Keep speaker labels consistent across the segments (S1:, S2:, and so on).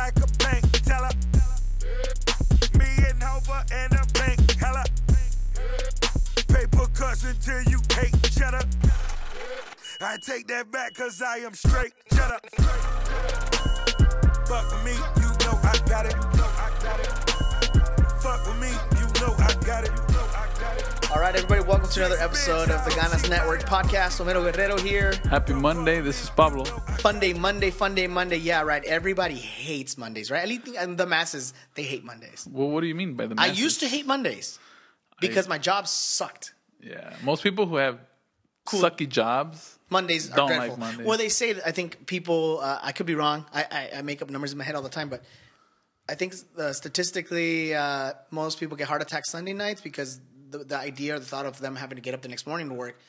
S1: like a bank teller. Me and Hova and a bank hella. Paper cuts until you hate cheddar. I take that back cause I am straight cheddar. Fuck with me, you know I got it. Fuck with me, you know I got it.
S2: All right, everybody, welcome to another episode of the Ganas Network podcast. Homero Guerrero here.
S3: Happy Monday. This is Pablo.
S2: Fun day Monday. Yeah, right. Everybody hates Mondays, right? At least the masses, they hate Mondays.
S3: Well, what do you mean by the masses?
S2: I used to hate Mondays because my job sucked.
S3: Yeah. Most people who have sucky jobs
S2: Mondays are
S3: don't
S2: dreadful.
S3: like Mondays.
S2: Well, they say that I think people, I could be wrong. I make up numbers in my head all the time, but I think statistically, most people get heart attacks Sunday nights because the idea or the thought of them having to get up the next morning to work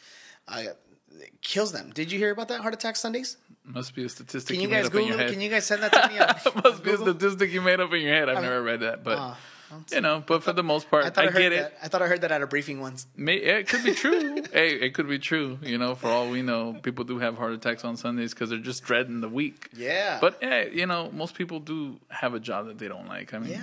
S2: kills them. Did you hear about that, heart attack Sundays?
S3: Must be a statistic
S2: Can
S3: you
S2: you
S3: made
S2: guys
S3: up in
S2: Google
S3: your
S2: it?
S3: head.
S2: Can you guys send that to me?
S3: Must be a statistic you made up in your head. I've never read that, but but for the most part, I get it.
S2: I thought I heard that at a briefing once.
S3: It could be true. Hey, it could be true. You know, for all we know, people do have heart attacks on Sundays because they're just dreading the week.
S2: Yeah.
S3: But most people do have a job that they don't like. I mean,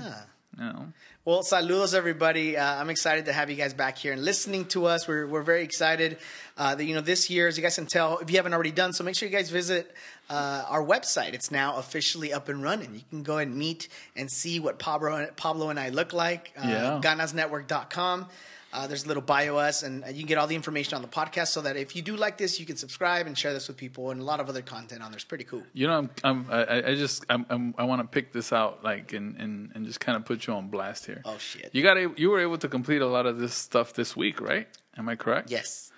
S2: Well, saludos, everybody. I'm excited to have you guys back here and listening to us. We're very excited that, this year, as you guys can tell, if you haven't already done so, make sure you guys visit our website. It's now officially up and running. You can go and meet and see what Pablo and I look like. Ganasnetwork.com. There's a little bio us, and you can get all the information on the podcast so that if you do like this, you can subscribe and share this with people, and a lot of other content on there. It's pretty cool.
S3: I want to pick this out, and just kind of put you on blast here.
S2: Oh shit!
S3: You were able to complete a lot of this stuff this week, right? Am I correct?
S2: Yes.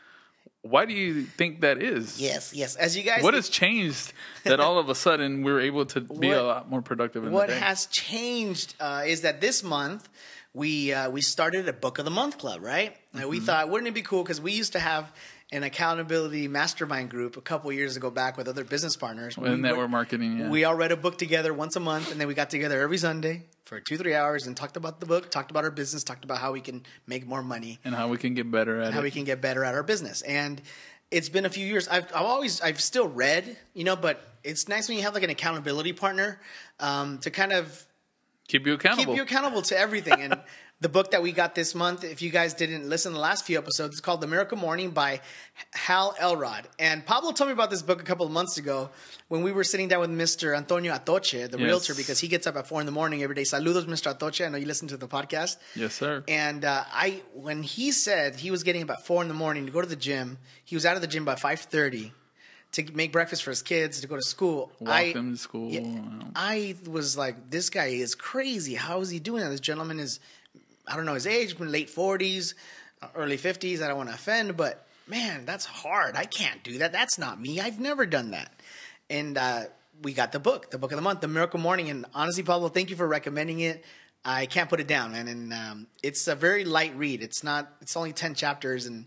S3: Why do you think that is?
S2: Yes. As you guys,
S3: what has changed that all of a sudden we're able to be a lot more productive in the day?
S2: What has changed is that this month we started a Book of the Month club, right? Mm-hmm. We thought, wouldn't it be cool? Because we used to have an accountability mastermind group a couple years ago back with other business partners.
S3: Network marketing, yeah.
S2: We all read a book together once a month, and then we got together every Sunday for 2-3 hours and talked about the book, talked about our business, talked about how we can make more money.
S3: And how we can get better at it.
S2: How we can get better at our business. And it's been a few years. I've still read, but it's nice when you have like an accountability partner to kind of
S3: keep you accountable
S2: to everything. And the book that we got this month, if you guys didn't listen to the last few episodes, it's called The Miracle Morning by Hal Elrod. And Pablo told me about this book a couple of months ago when we were sitting down with Mr. Antonio Atoche, the realtor, because he gets up at 4 a.m. every day. Saludos, Mr. Atoche. I know you listen to the podcast.
S3: Yes, sir.
S2: And when he said he was getting up at 4 a.m. to go to the gym, he was out of the gym by 5:30 to make breakfast for his kids, to go to school.
S3: Walk them to school.
S2: Yeah, I was like, this guy is crazy. How is he doing that? This gentleman is, I don't know his age, late 40s, early 50s. I don't want to offend, but man, that's hard. I can't do that. That's not me. I've never done that. And we got the book of the month, The Miracle Morning. And honestly, Pablo, thank you for recommending it. I can't put it down, man. And it's a very light read. It's only 10 chapters. And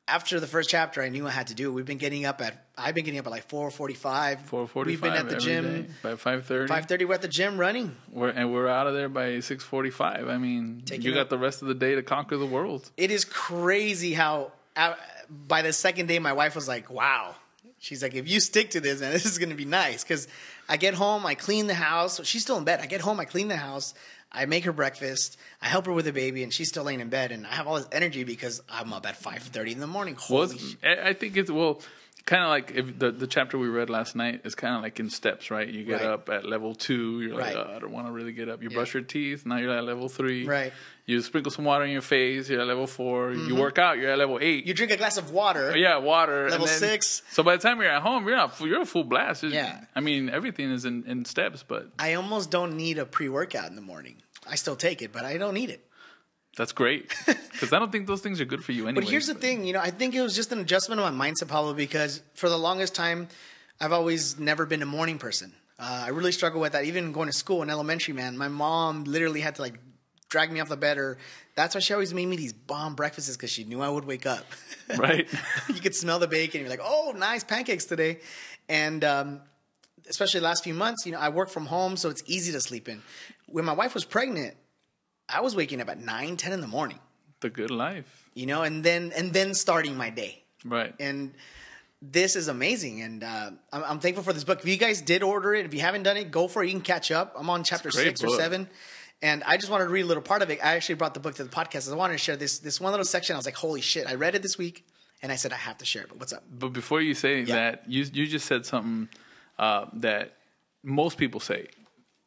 S2: after the first chapter, I knew I had to do it. I've been getting up at like 4:45.
S3: 4:45.
S2: We've been at the gym
S3: by 5:30.
S2: 5:30, we're at the gym running.
S3: We're out of there by 6:45. I mean, you got the rest of the day to conquer the world.
S2: It is crazy how by the second day, my wife was like, "Wow." She's like, "If you stick to this, man, this is going to be nice." Because I get home, I clean the house. She's still in bed. I get home, I clean the house. I make her breakfast. I help her with the baby, and she's still laying in bed. And I have all this energy because I'm up at 5:30 in the morning. Holy shit.
S3: I think it's kind of like if the chapter we read last night is kind of like in steps, right? You get up at level 2. You're like, I don't want to really get up. You brush your teeth. Now you're at level 3.
S2: Right.
S3: You sprinkle some water in your face. You're at level 4. Mm-hmm. You work out. You're at level 8.
S2: You drink a glass of water.
S3: Yeah, water.
S2: Level 6.
S3: So by the time you're at home, you're a full blast.
S2: Yeah.
S3: I mean, everything is in steps, but
S2: I almost don't need a pre-workout in the morning. I still take it, but I don't need it.
S3: That's great, because I don't think those things are good for you anyway.
S2: But here's the thing, I think it was just an adjustment of my mindset, Pablo, because for the longest time, I've always never been a morning person. I really struggle with that. Even going to school in elementary, man, my mom literally had to drag me off the bed, or that's why she always made me these bomb breakfasts because she knew I would wake up.
S3: Right.
S2: You could smell the bacon. You're like, oh, nice pancakes today. And especially the last few months, I work from home, so it's easy to sleep in. When my wife was pregnant, I was waking up at 9, 10 in the morning.
S3: The good life.
S2: And then starting my day.
S3: Right.
S2: And this is amazing, and I'm thankful for this book. If you guys did order it, if you haven't done it, go for it. You can catch up. I'm on chapter 6 or 7, and I just wanted to read a little part of it. I actually brought the book to the podcast. I wanted to share this one little section. I was like, holy shit, I read it this week, and I said I have to share it. But what's up?
S3: But before you say that, you just said something that most people say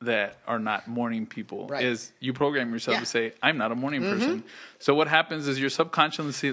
S3: that are not morning people is you program yourself to say, I'm not a morning person. So what happens is you're subconsciously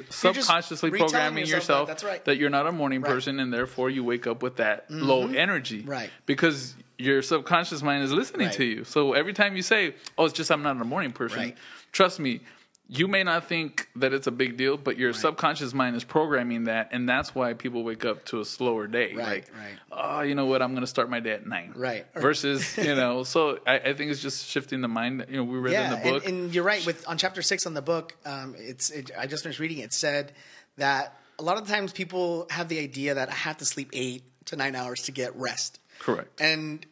S3: programming yourself that you're not a morning person, and therefore you wake up with that low energy.
S2: Right.
S3: Because your subconscious mind is listening to you. So every time you say, oh, it's just I'm not a morning person, trust me, you may not think that it's a big deal, but your subconscious mind is programming that, and that's why people wake up to a slower day. Oh, you know what? I'm going to start my day at 9. Versus, so I think it's just shifting the mind. We read in the book.
S2: And you're right. On chapter 6 on the book, I just finished reading it. It said that a lot of times people have the idea that I have to sleep 8 to 9 hours to get rest.
S3: Correct.
S2: And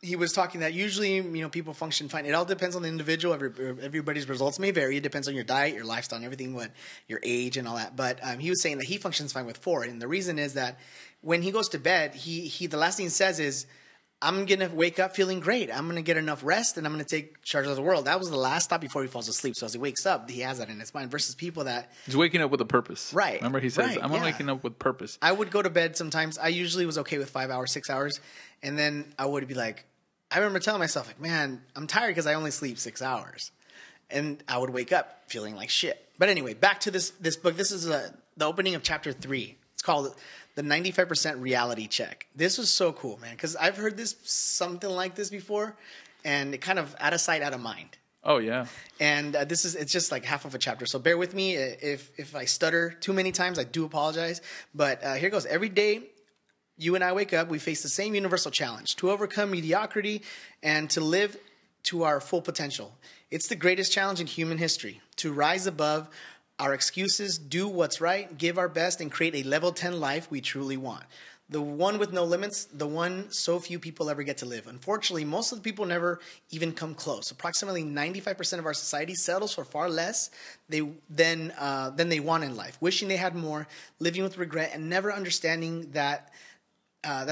S2: he was talking that usually, people function fine. It all depends on the individual. Everybody's results may vary. It depends on your diet, your lifestyle, and everything, your age and all that. But he was saying that he functions fine with 4. And the reason is that when he goes to bed, he the last thing he says is, I'm going to wake up feeling great. I'm going to get enough rest, and I'm going to take charge of the world. That was the last thought before he falls asleep. So as he wakes up, he has that in his mind versus people that...
S3: He's waking up with a purpose.
S2: Right.
S3: Remember he says, I'm waking up with purpose.
S2: I would go to bed sometimes. I usually was okay with 5 hours, 6 hours. And then I would be like... I remember telling myself, like, man, I'm tired because I only sleep 6 hours. And I would wake up feeling like shit. But anyway, back to this book. This is the opening of chapter 3. It's called The 95% Reality Check. This was so cool, man, because I've heard something like this before, and it kind of out of sight, out of mind.
S3: Oh, yeah.
S2: And it's just like half of a chapter. So bear with me. If I stutter too many times, I do apologize. But here goes. Every day, you and I wake up, we face the same universal challenge: to overcome mediocrity and to live to our full potential. It's the greatest challenge in human history: to rise above our excuses, do what's right, give our best, and create a level 10 life we truly want. The one with no limits, the one so few people ever get to live. Unfortunately, most of the people never even come close. Approximately 95% of our society settles for far less than they want in life, wishing they had more, living with regret, and never understanding that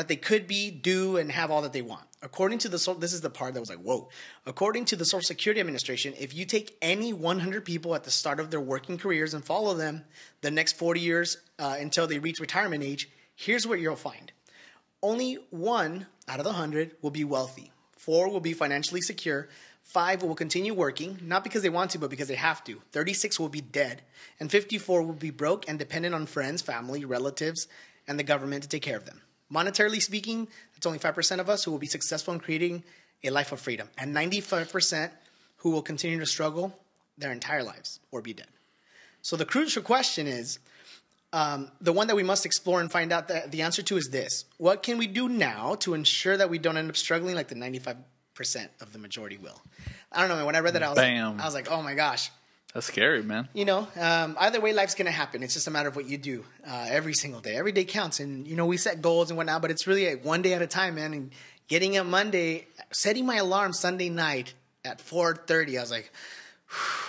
S2: they could do, and have all that they want. According to this is the part that was like, whoa. According to the Social Security Administration, if you take any 100 people at the start of their working careers and follow them the next 40 years until they reach retirement age, here's what you'll find. Only 1 out of the 100 will be wealthy. 4 will be financially secure. 5 will continue working, not because they want to, but because they have to. 36 will be dead. And 54 will be broke and dependent on friends, family, relatives, and the government to take care of them. Monetarily speaking, it's only 5% of us who will be successful in creating a life of freedom, and 95% who will continue to struggle their entire lives or be dead. So the crucial question is, the one that we must explore and find out the answer to is this: what can we do now to ensure that we don't end up struggling like the 95% of the majority will? I don't know, man. When I read that, I was like, oh my gosh.
S3: That's scary, man.
S2: Either way, life's going to happen. It's just a matter of what you do every single day. Every day counts. And, we set goals and whatnot, but it's really like one day at a time, man. And getting up Monday, setting my alarm Sunday night at 4:30, I was like,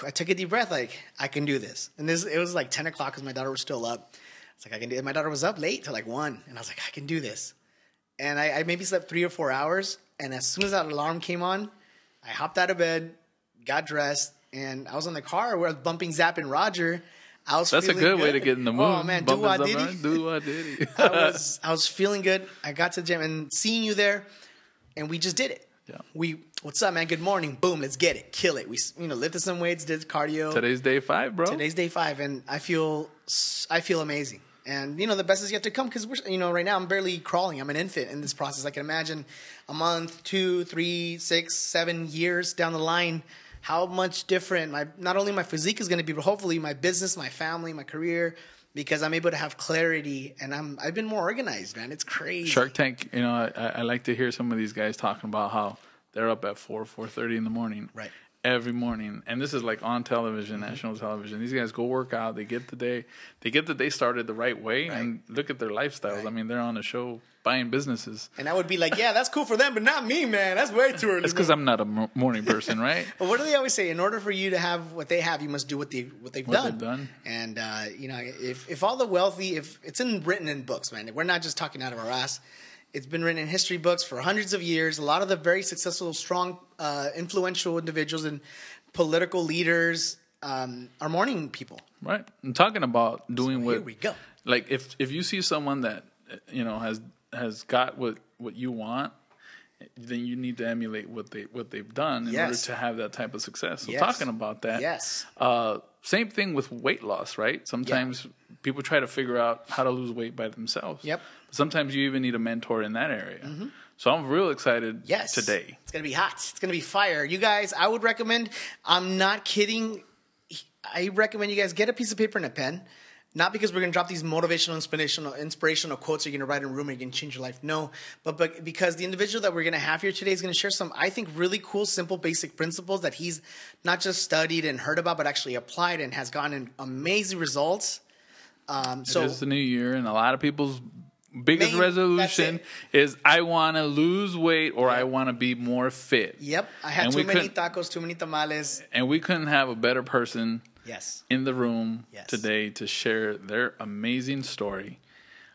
S2: I took a deep breath, like, I can do this. And it was like 10 o'clock because my daughter was still up. It's like, I can do it. My daughter was up late till like 1. And I was like, I can do this. And I maybe slept 3 or 4 hours. And as soon as that alarm came on, I hopped out of bed, got dressed, and I was on the car where I was bumping Zapp and Roger.
S3: That's a good way to get in the mood.
S2: Oh, man. Do what did
S3: he?
S2: I was feeling good. I got to the gym and seeing you there, and we just did it. Yeah. What's up, man? Good morning. Boom. Let's get it. Kill it. We, lifted some weights, did cardio.
S3: Today's day 5, bro.
S2: Today's day 5, and I feel amazing. And, the best is yet to come because, right now I'm barely crawling. I'm an infant in this process. I can imagine a month, 2, 3, 6, 7 years down the line, how much different not only my physique is going to be, but hopefully my business, my family, my career, because I'm able to have clarity and I've been more organized, man. It's crazy.
S3: Shark Tank, I like to hear some of these guys talking about how they're up at 4:30 in the morning.
S2: Right.
S3: every morning, and this is like on television, national television. These guys go work out. They get the day started the right way, and look at their lifestyles.
S2: Right.
S3: I mean, they're on a show buying businesses.
S2: And I would be like, yeah, that's cool for them, but not me, man. That's way too early.
S3: It's because I'm not a morning person, right?
S2: But what do they always say? In order for you to have what they have, you must do what they've done. And if all the wealthy, if it's written in books, man, we're not just talking out of our ass. It's been written in history books for hundreds of years. A lot of the very successful, strong, influential individuals and political leaders are morning people.
S3: Right. I'm talking about doing what.
S2: Here we go.
S3: Like if you see someone that has got what you want, then you need to emulate what they've done in order to have that type of success. So talking about that, same thing with weight loss, right? Sometimes people try to figure out how to lose weight by themselves.
S2: Yep.
S3: Sometimes you even need a mentor in that area. Mm-hmm. So I'm real excited today.
S2: It's going to be hot. It's going to be fire. You guys, I would recommend, I'm not kidding, I recommend you guys get a piece of paper and a pen. Not because we're going to drop these motivational, inspirational quotes you're going to write in a room and you're going to change your life. No, but because the individual that we're going to have here today is going to share some, I think, really cool, simple, basic principles that he's not just studied and heard about, but actually applied and has gotten amazing results. So
S3: it's the new year, and a lot of people's biggest resolution is I want to lose weight or I want to be more fit.
S2: Yep. I had too many tacos, too many tamales.
S3: And we couldn't have a better person in the room today to share their amazing story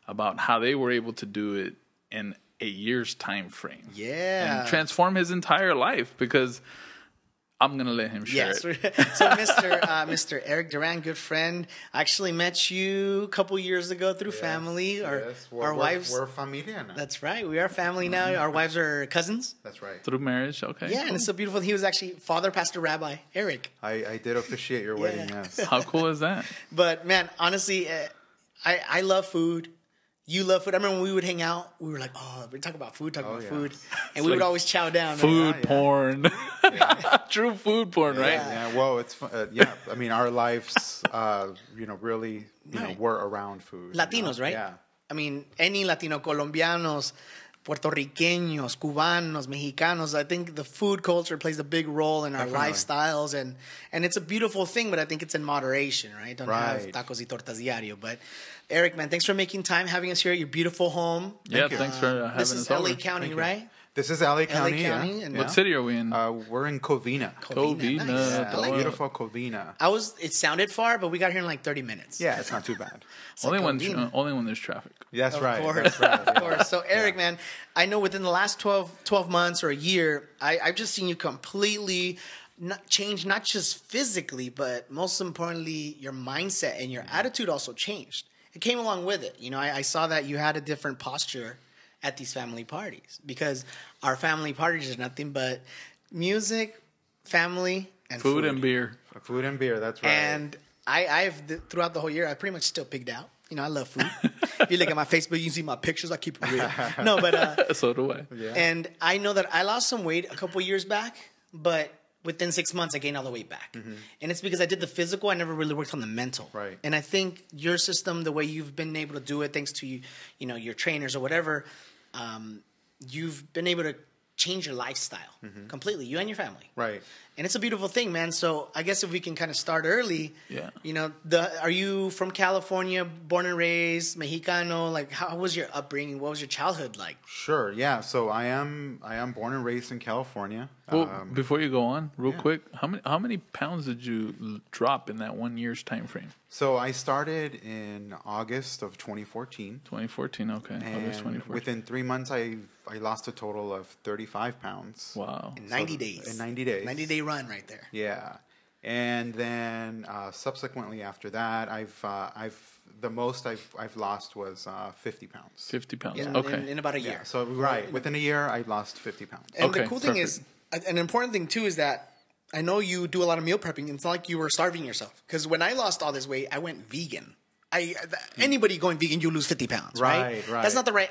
S3: about how they were able to do it in a year's time frame.
S2: Yeah.
S3: And transform his entire life, because I'm going to let him share it.
S2: So Mr. Eric Duran, good friend. I actually met you a couple years ago through family. Our wives.
S4: We're familia now.
S2: That's right. We are family now. Our wives are cousins.
S4: That's right.
S3: Through marriage, okay.
S2: Yeah, and it's so beautiful. He was actually Father Pastor Rabbi Eric.
S4: I did officiate your wedding, yes.
S3: How cool is that?
S2: But man, honestly, I love food. You love food. I remember when we would hang out, we were like, we talk about food, and we would always chow down.
S3: Food porn. True food porn, right?
S4: Yeah, well, it's I mean, our lives, really, were around food.
S2: Latinos, right?
S4: Yeah.
S2: I mean, any Latino, Colombianos, Puertorriqueños, Cubanos, Mexicanos. I think the food culture plays a big role in our lifestyles, and it's a beautiful thing, but I think it's in moderation, right? Don't have tacos y tortas diario. But Eric, man, thanks for making time, having us here at your beautiful home.
S3: Thanks for having us over.
S2: This is LA County, right?
S4: This is LA County.
S2: And
S3: what city are we in?
S4: We're in Covina.
S3: Covina.
S2: Nice.
S4: Beautiful Covina.
S2: It sounded far, but we got here in like 30 minutes.
S4: Yeah, it's not too bad.
S3: Only when there's traffic.
S4: That's right.
S2: Of course. So Eric, man, I know within the last 12 months or a year, I've just seen you completely change, not just physically, but most importantly, your mindset and your attitude also changed. It came along with it. I saw that you had a different posture at these family parties, because our family parties are nothing but music, family, and food
S3: and beer.
S4: Food and beer, that's right.
S2: And I've throughout the whole year, I pretty much still pigged out. I love food. If you look at my Facebook, you can see my pictures. I keep it real. No, but
S3: so do I.
S4: Yeah.
S2: And I know that I lost some weight a couple years back, but within 6 months, I gained all the weight back. Mm-hmm. And it's because I did the physical. I never really worked on the mental.
S4: Right.
S2: And I think your system, the way you've been able to do it, thanks to your trainers or whatever, you've been able to change your lifestyle completely, you and your family.
S4: Right.
S2: And it's a beautiful thing, man. So I guess if we can kind of start early, are you from California, born and raised, Mexicano? Like, how was your upbringing? What was your childhood like?
S4: Sure. Yeah. So I am born and raised in California.
S3: Well, before you go on, real quick, how many pounds did you drop in that 1 year's time frame?
S4: So I started in August of 2014.
S3: 2014, okay.
S4: And
S3: August 2014.
S4: within 3 months, I lost a total of 35 pounds.
S3: Wow.
S2: In 90 days.
S4: In 90 days.
S2: 90-day run right there.
S4: Yeah. And then subsequently after that, I've lost was 50 pounds.
S3: 50 pounds.
S2: Yeah,
S3: okay.
S2: In about a year.
S4: Yeah. So within a year, I lost 50 pounds.
S2: And the cool thing is, an important thing too, is that I know you do a lot of meal prepping. It's not like you were starving yourself. Because when I lost all this weight, I went vegan. Anybody going vegan, you lose 50 pounds, right?
S4: Right.
S2: That's not the right.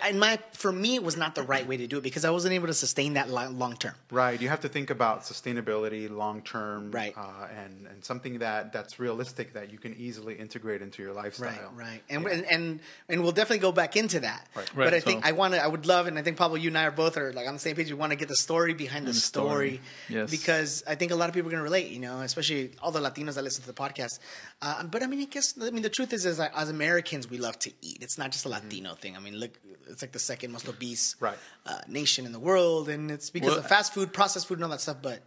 S2: For me, it was not the right way to do it because I wasn't able to sustain that long term.
S4: Right. You have to think about sustainability long term,
S2: right?
S4: And something that's realistic that you can easily integrate into your lifestyle.
S2: Right. And we'll definitely go back into that.
S3: Right.
S2: But I think I would love, and I think Pablo, you and I are both on the same page. We want to get the story behind the story.
S3: Yes.
S2: Because I think a lot of people are going to relate. Especially all the Latinos that listen to the podcast. But I mean, the truth is like, as Americans, we love to eat. It's not just a Latino thing. I mean, look, it's like the second most obese nation in the world, and it's because of fast food, processed food, and all that stuff. But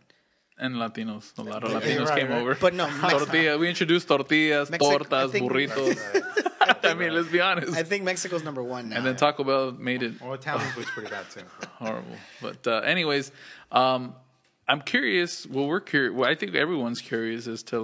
S3: and Latinos, a lot of Latinos came over.
S2: But no,
S3: tortillas. We introduced tortillas, tortas, burritos. I mean, let's be honest.
S2: I think Mexico's number one now.
S3: And then Taco Bell made it.
S4: Well, Italians was pretty bad too.
S3: Horrible. But anyways, I'm curious. We're curious. I think everyone's curious as to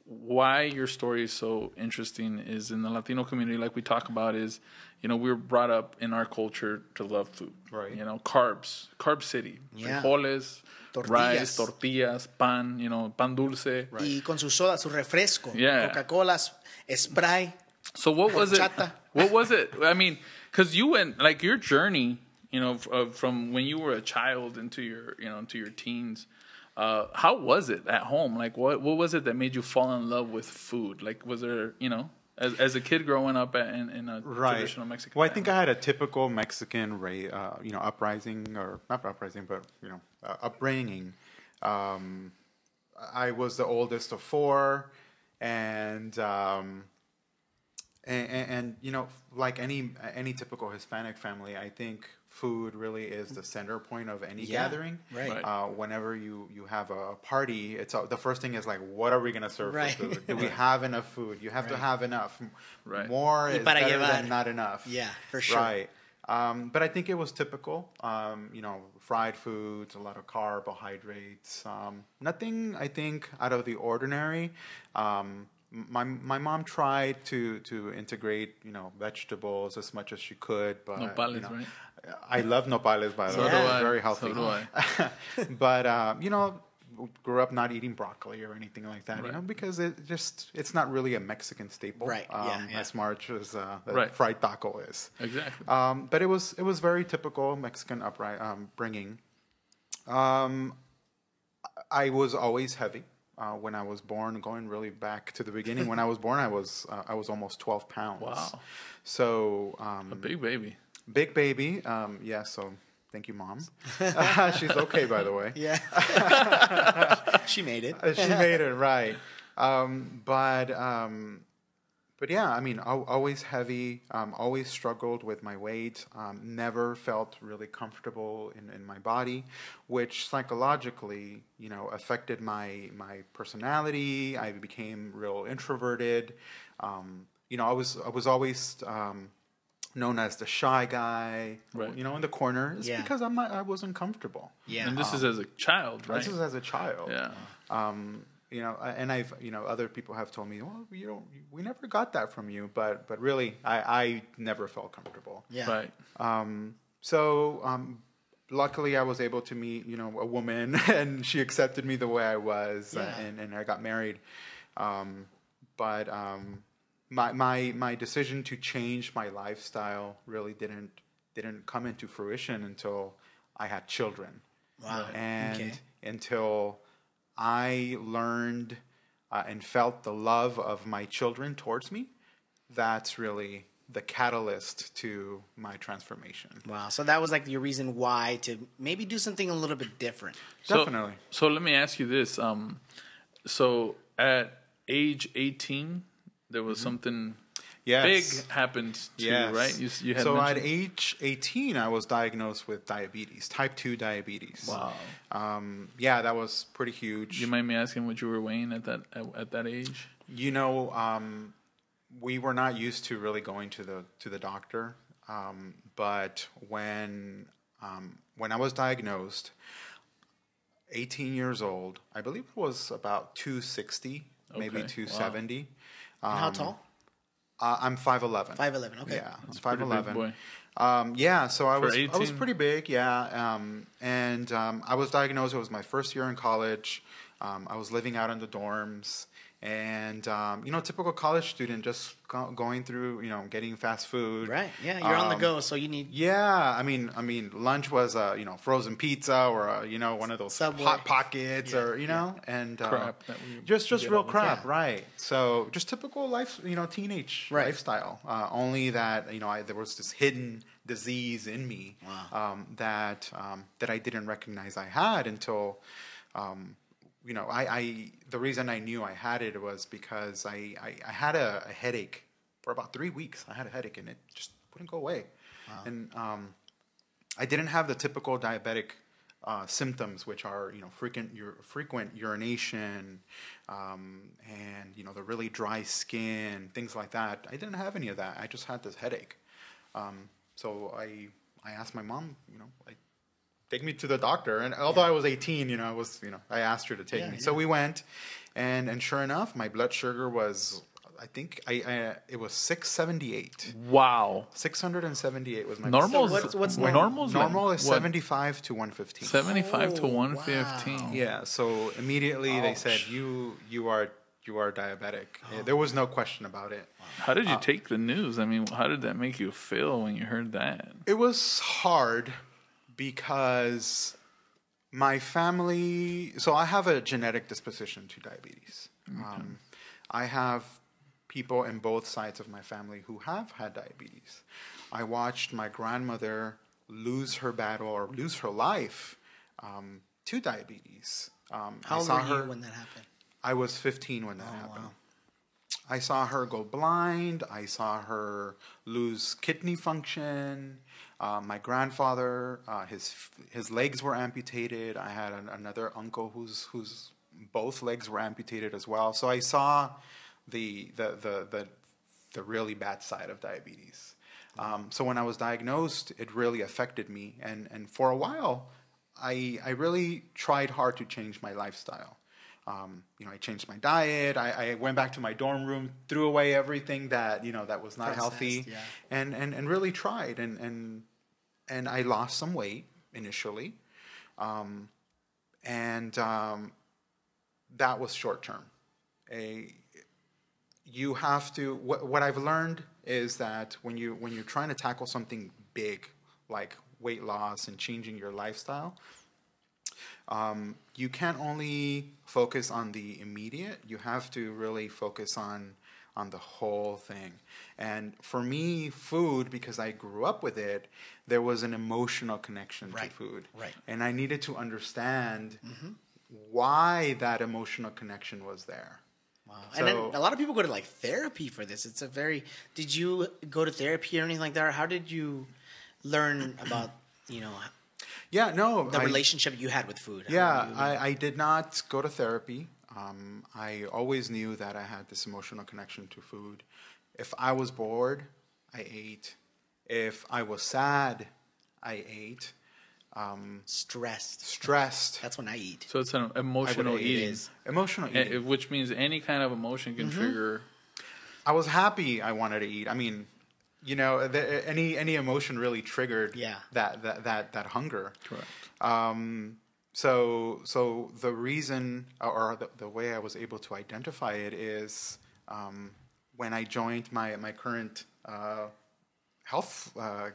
S3: why your story is so interesting is in the Latino community, like we talk about, is, we were brought up in our culture to love food.
S4: Right.
S3: Carb city. Frijoles, rice, tortillas, pan, pan dulce.
S2: Right. Y con su soda, su refresco.
S3: Yeah.
S2: Coca-Cola, Sprite.
S3: So what was it? What was it? I mean, because you went, your journey, from when you were a child into your teens. How was it at home? What was it that made you fall in love with food? Was there, as a kid growing up in a traditional Mexican
S4: Well,
S3: family?
S4: I think I had a typical Mexican, uprising, or not uprising, but, upbringing. I was the oldest of four, and like any typical Hispanic family, I think food really is the center point of any gathering.
S2: Right.
S4: Whenever you have a party, the first thing is what are we going to serve for food? Do we have enough food? You have to have enough.
S3: Right.
S4: More is better than not enough.
S2: Yeah, for sure.
S4: Right. But I think it was typical. Fried foods, a lot of carbohydrates. Nothing, I think, out of the ordinary. My mom tried to integrate vegetables as much as she could, but
S3: nopales, right?
S4: I love nopales, by the way. Very healthy.
S3: So do I.
S4: But grew up not eating broccoli or anything like that, because it's not really a Mexican staple,
S2: right?
S4: As much as fried taco is.
S3: Exactly.
S4: But it was very typical Mexican upbringing. I was always heavy. When I was born, going really back to the beginning, when I was born, I was almost 12 pounds.
S3: Wow.
S4: So
S3: a big baby.
S4: Big baby. Yeah. So thank you, Mom. She's okay, by the way.
S2: Yeah. She made it.
S4: She made it, right. But yeah, I mean, always heavy, always struggled with my weight, never felt really comfortable in my body, which psychologically, affected my personality. I became real introverted. I was always known as the shy guy, in the corner. It's because I wasn't comfortable.
S2: Yeah.
S3: And this is as a child, right?
S4: This is as a child.
S3: Yeah.
S4: And I've, other people have told me, well, we never got that from you, but really, I never felt comfortable.
S2: Yeah.
S3: Right.
S4: So, luckily I was able to meet, a woman, and she accepted me the way I was, and I got married. But my decision to change my lifestyle really didn't come into fruition until I had children.
S2: Wow.
S4: And until I learned and felt the love of my children towards me, that's really the catalyst to my transformation.
S2: Wow. So that was your reason why to maybe do something a little bit different.
S4: Definitely.
S3: So let me ask you this. So at age 18, there was something big happened to you, right? You had
S4: at age 18, I was diagnosed with diabetes, type 2 diabetes.
S3: Wow.
S4: That was pretty huge.
S3: You mind me asking what you were weighing at that age?
S4: We were not used to really going to the doctor. But when I was diagnosed, 18 years old, I believe it was about 260, maybe 270.
S2: Wow. And how tall?
S4: I'm 5'11".
S2: 5'11", okay.
S4: Yeah, I'm 5'11".
S3: Boy.
S4: So I was pretty big, yeah. And I was diagnosed. It was my first year in college. I was living out in the dorms, And, typical college student just going through, getting fast food.
S2: Right. Yeah. You're on the go. So you need.
S4: Yeah. I mean, lunch was, frozen pizza or, one of those
S2: Subway.
S4: Hot Pockets or, and
S3: crap.
S4: Just real crap.
S2: Yeah.
S4: Right. So just typical life, teenage
S2: Right.
S4: lifestyle. Only that, there was this hidden disease in me.
S2: Wow.
S4: That I didn't recognize I had until, the reason I knew I had it was because I had a headache for about 3 weeks. I had a headache and it just wouldn't go away. Wow. And I didn't have the typical diabetic symptoms, which are, frequent urination, and, the really dry skin, things like that. I didn't have any of that. I just had this headache. So I asked my mom, take me to the doctor. And although I was 18, I asked her to take me. Yeah. So we went, and sure enough, my blood sugar was, I think, it was 678.
S3: Wow.
S4: 678 was my
S3: normal.
S4: So
S2: what's normal?
S4: Normal is 75 to 115.
S3: 75 to 115.
S2: Wow.
S4: Yeah. So immediately they said, you are diabetic. Oh. There was no question about it.
S3: How did you take the news? I mean, how did that make you feel when you heard that?
S4: It was hard because my family... So I have a genetic disposition to diabetes. Okay. I have people in both sides of my family who have had diabetes. I watched my grandmother lose her battle or lose her life to diabetes.
S2: How old were you when that happened?
S4: I was 15 when that happened.
S2: Wow.
S4: I saw her go blind. I saw her lose kidney function. My grandfather, his legs were amputated. I had another uncle whose both legs were amputated as well. So I saw the really bad side of diabetes. So when I was diagnosed, it really affected me. And for a while, I really tried hard to change my lifestyle. I changed my diet. I went back to my dorm room, threw away everything that was not healthy, and really tried. And I lost some weight initially, and that was short term. You have to. What I've learned is that when you're trying to tackle something big like weight loss and changing your lifestyle, you can't only focus on the immediate. You have to really focus on the whole thing. And for me, food, because I grew up with it, there was an emotional connection to food.
S2: Right.
S4: And I needed to understand why that emotional connection was there.
S2: Wow. So, and then a lot of people go to therapy for this. It's a very... Did you go to therapy or anything like that? Or how did you learn about,
S4: Yeah, no.
S2: The relationship you had with food.
S4: Yeah, I did not go to therapy. I always knew that I had this emotional connection to food. If I was bored, I ate. If I was sad, I ate.
S2: Stressed. That's when I eat.
S3: So it's an emotional eating.
S4: Emotional eating.
S3: Which means any kind of emotion can trigger...
S4: I was happy I wanted to eat. I mean... any emotion really triggered that hunger.
S3: Correct.
S4: So the reason or the way I was able to identify it is when I joined my current health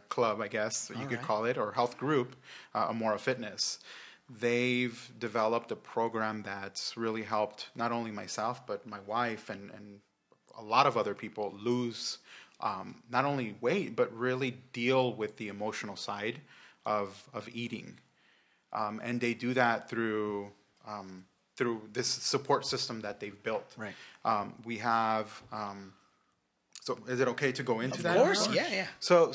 S4: club, I guess you could call it, or health group, Amora Fitness. They've developed a program that's really helped not only myself but my wife and a lot of other people lose not only weight, but really deal with the emotional side of eating. And they do that through this support system that they've built.
S2: Right.
S4: We have... so is it okay to go into that?
S2: Of course, yeah.
S4: So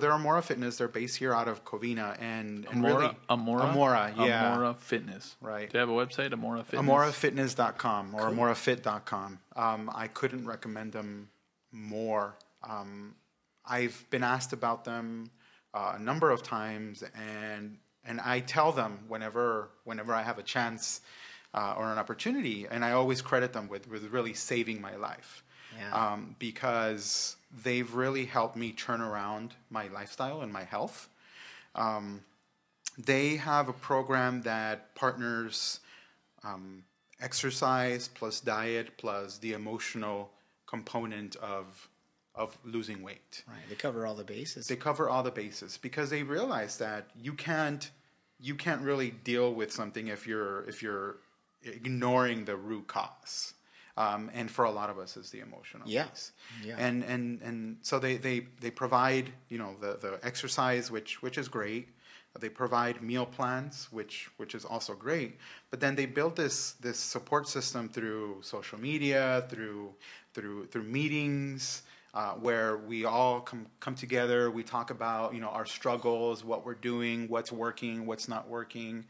S4: they're Amora Fitness. They're based here out of Covina and
S3: Amora,
S4: yeah.
S3: Amora Fitness.
S4: Right.
S3: Do you have a website, Amora Fitness?
S4: AmoraFitness.com or AmoraFit.com. I couldn't recommend them more. I've been asked about them a number of times, and I tell them whenever I have a chance or an opportunity, and I always credit them with really saving my life.
S2: Yeah.
S4: Because they've really helped me turn around my lifestyle and my health. They have a program that partners exercise plus diet plus the emotional component of losing weight.
S2: Right. They cover all the bases.
S4: They cover all the bases because they realize that you can't really deal with something if you're ignoring the root cause. And for a lot of us, is the emotional piece.
S2: Yeah.
S4: And so they provide, the exercise, which is great. They provide meal plans, which is also great. But then they build this support system through social media, through meetings, where we all come together. We talk about our struggles, what we're doing, what's working, what's not working.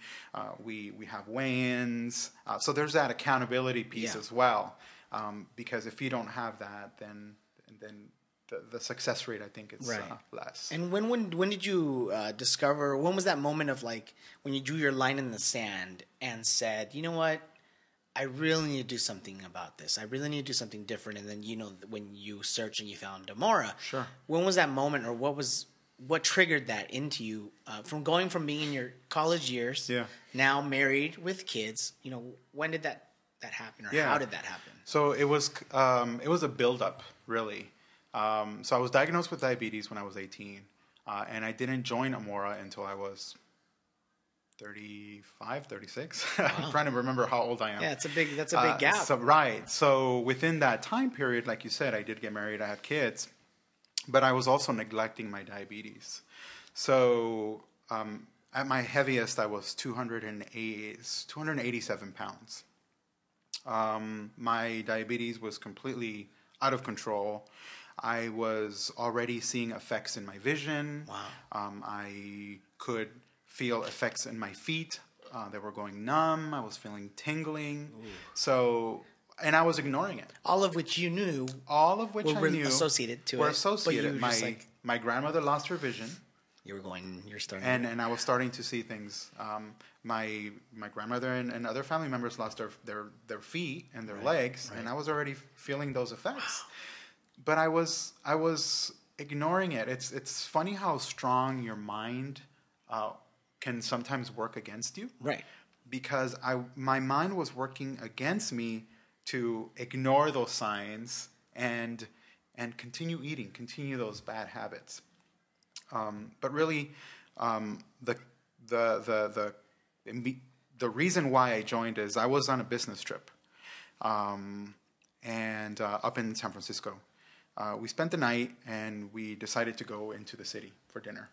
S4: We have weigh-ins. So there's that accountability piece as well. Because if you don't have that, then the success rate, I think, is less.
S2: And when did you discover? When was that moment of like when you drew your line in the sand and said, you know what, I really need to do something about this. I really need to do something different. And then when you searched and you found Amora.
S4: Sure.
S2: When was that moment, or what triggered that into you from going from being in your college years, now married with kids? When did that happen, or how did that happen?
S4: So it was a buildup, really. So I was diagnosed with diabetes when I was 18, and I didn't join Amora until I was 35, 36. Wow. I'm trying to remember how old I am.
S2: Yeah, that's a big gap.
S4: So within that time period, like you said, I did get married, I had kids, but I was also neglecting my diabetes. So at my heaviest, I was 287 pounds. My diabetes was completely out of control. I was already seeing effects in my vision.
S2: Wow.
S4: I could feel effects in my feet. They were going numb. I was feeling tingling. Ooh. So, and I was ignoring it.
S2: All of which you knew.
S4: All of which I knew.
S2: Associated to it.
S4: Were associated. My grandmother lost her vision. You're starting. And I was starting to see things. My grandmother and other family members lost their feet and their legs, and I was already feeling those effects. Wow. But I was ignoring it. It's funny how strong your mind can sometimes work against you.
S2: Right.
S4: Because my mind was working against me to ignore those signs and continue eating, continue those bad habits. But really, the reason why I joined is I was on a business trip, and up in San Francisco. We spent the night and we decided to go into the city for dinner.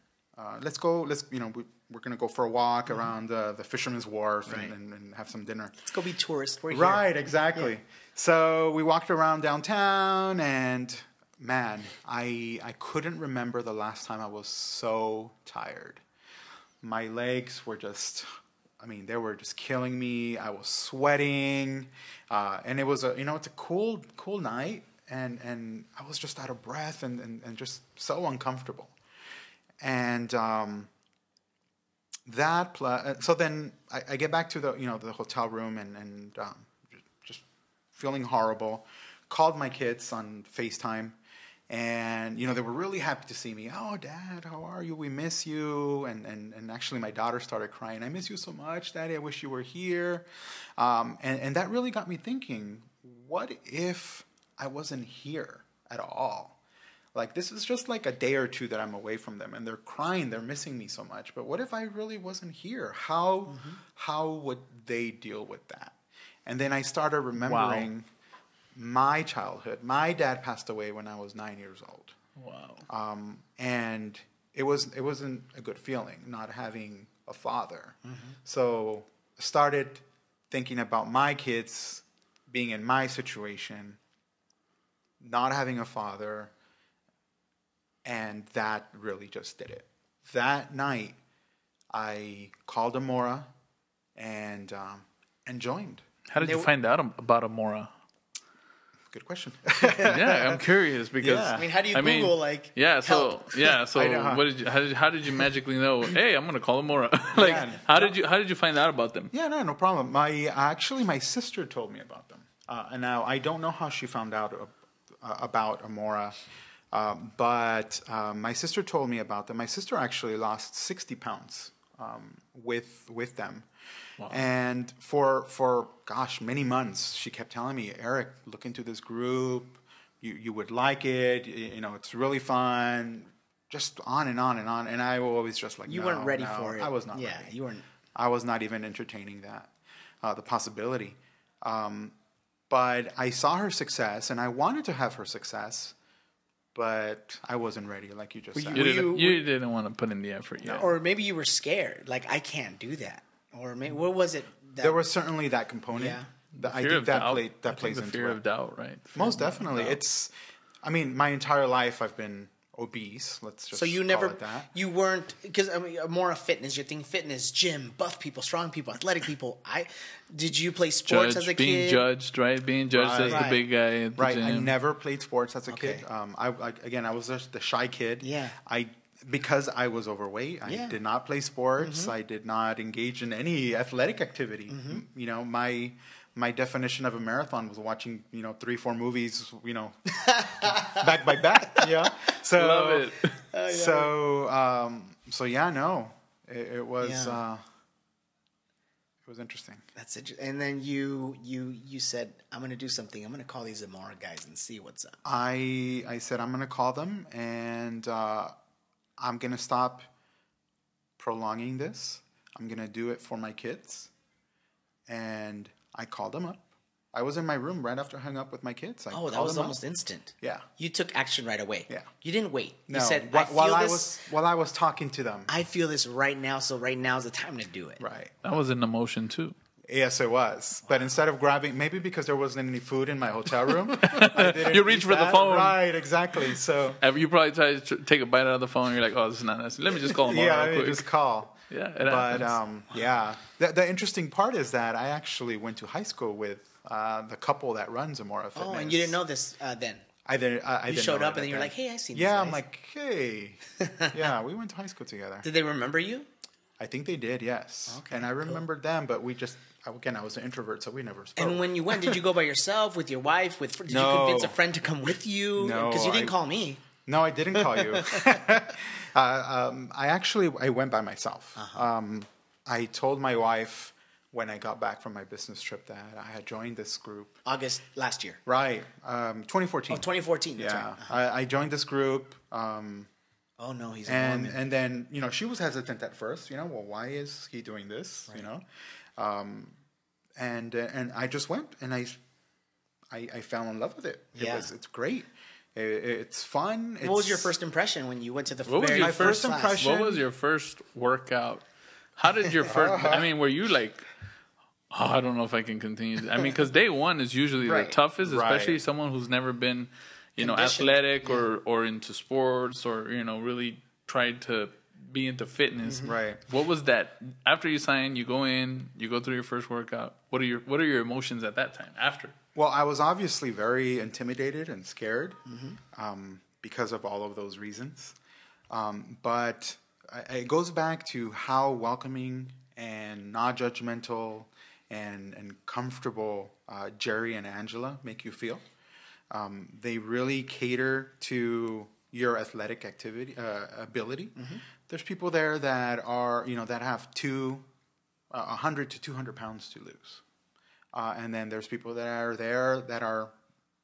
S4: We're going to go for a walk around the Fisherman's Wharf and have some dinner.
S2: Let's go be tourists. We're here.
S4: Right, exactly. Yeah. So we walked around downtown, and man, I couldn't remember the last time I was so tired. My legs were they were just killing me. I was sweating, and it was it's a cool night. And I was just out of breath and just so uncomfortable. And so then I get back to the hotel room and just feeling horrible. Called my kids on FaceTime, and they were really happy to see me. Oh, Dad, how are you? We miss you. And actually my daughter started crying. I miss you so much, Daddy. I wish you were here. And that really got me thinking, what if I wasn't here at all? Like, this is just like a day or two that I'm away from them, and they're crying, they're missing me so much. But what if I really wasn't here? How would they deal with that? And then I started remembering my childhood. My dad passed away when I was 9 years old.
S3: Wow.
S4: And it wasn't a good feeling not having a father. Mm-hmm. So I started thinking about my kids being in my situation, not having a father, and that really just did it. That night, I called Amora and joined.
S3: How did you find out about Amora?
S4: Good question.
S3: Yeah, I'm curious because
S2: I mean, how do you Google help?
S3: So how did you magically know? Hey, I'm gonna call Amora. How did you find out about them?
S4: Yeah, no problem. My sister told me about them, and now I don't know how she found out about Amora, but my sister told me about them. My sister actually lost 60 pounds with them.
S3: Wow.
S4: And for many months, she kept telling me, Eric, look into this group. You would like it. It's really fun. Just on and on and on. And I was always just like,
S2: You weren't ready for it.
S4: I was not ready.
S2: You weren't.
S4: I was not even entertaining that, the possibility. But I saw her success, and I wanted to have her success, but I wasn't ready, like you just said.
S3: You didn't want to put in the effort yet.
S2: Or maybe you were scared. Like, I can't do that. Or maybe, what was it?
S4: There was certainly that component.
S2: Yeah.
S4: I think that plays into
S3: the fear of doubt, right?
S4: Most definitely. My entire life I've been obese. Let's just call it that.
S2: You weren't, because more of fitness. You're thinking fitness, gym, buff people, strong people, athletic people. Did you play sports as a kid?
S3: Being judged, right? Being judged as the big guy at the gym.
S4: I never played sports as a kid. I was just the shy kid.
S2: Yeah.
S4: Because I was overweight, I did not play sports. I did not engage in any athletic activity. My definition of a marathon was watching, 3-4 movies, back by back. Yeah. So,
S3: love it.
S4: It was, it was interesting.
S2: That's interesting. And then you said, I'm going to do something. I'm going to call these Amora guys and see what's up.
S4: I said, I'm going to call them, and I'm going to stop prolonging this. I'm going to do it for my kids. And I called them up. I was in my room right after I hung up with my kids.
S2: That was almost instant.
S4: Yeah.
S2: You took action right away.
S4: Yeah.
S2: You didn't wait.
S4: No.
S2: You said,
S4: while I was talking to them.
S2: I feel this right now, so right now is the time to do it.
S4: Right.
S3: That was an emotion too.
S4: Yes, it was. But instead of grabbing, maybe because there wasn't any food in my hotel room,
S3: you reach for the phone.
S4: Right, exactly. So
S3: you probably try to take a bite out of the phone. And you're like, oh, this is not nice. Let me just call him.
S4: Let me just call.
S3: Yeah,
S4: but the interesting part is that I actually went to high school with the couple that runs Amora Fitness.
S2: Oh, and you didn't know this then?
S4: I didn't.
S2: You showed up and then you're like, "Hey, I seen."
S4: Yeah,
S2: these guys.
S4: I'm like, "Hey, yeah, we went to high school together."
S2: Did they remember you?
S4: I think they did, yes. Okay, and I remembered them, but I was an introvert, so we never spoke.
S2: And when you went, did you go by yourself, with your wife? Did you convince a friend to come with you?
S4: No,
S2: because you didn't call me.
S4: No, I didn't call you. I went by myself. Uh-huh. I told my wife when I got back from my business trip that I had joined this group.
S2: August last year.
S4: Right. 2014.
S2: Oh, 2014. That's
S4: yeah.
S2: Right.
S4: I joined this group.
S2: Oh, no, he's a Mormon.
S4: And then, she was hesitant at first. Well, why is he doing this? Right. And I just went, and I fell in love with it. It's great. It's fun.
S2: What was your first impression when you went to the
S3: my
S2: first impression?
S3: What was your first workout? How did your first? Were you like, oh, I don't know if I can continue. Because day one is usually the toughest, especially someone who's never been, athletic or into sports or really tried to be into fitness.
S4: Mm-hmm. Right.
S3: What was that? After you sign, you go in, you go through your first workout. What are your emotions at that time? After?
S4: Well, I was obviously very intimidated and scared because of all of those reasons. But it goes back to how welcoming and not judgmental and comfortable Jerry and Angela make you feel. They really cater to your athletic ability. Mm-hmm. There's people there that are, that have 100 to 200 pounds to lose. And then there's people that are there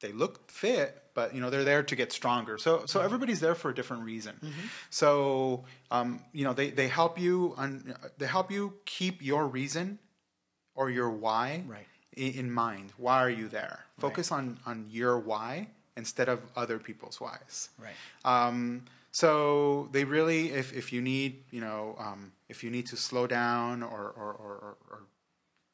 S4: they look fit, but they're there to get stronger. So everybody's there for a different reason. Mm-hmm. So they help you they help you keep your reason or your why in mind. Why are you there? Focus on your why instead of other people's whys.
S2: Right.
S4: So they really, if you need if you need to slow down or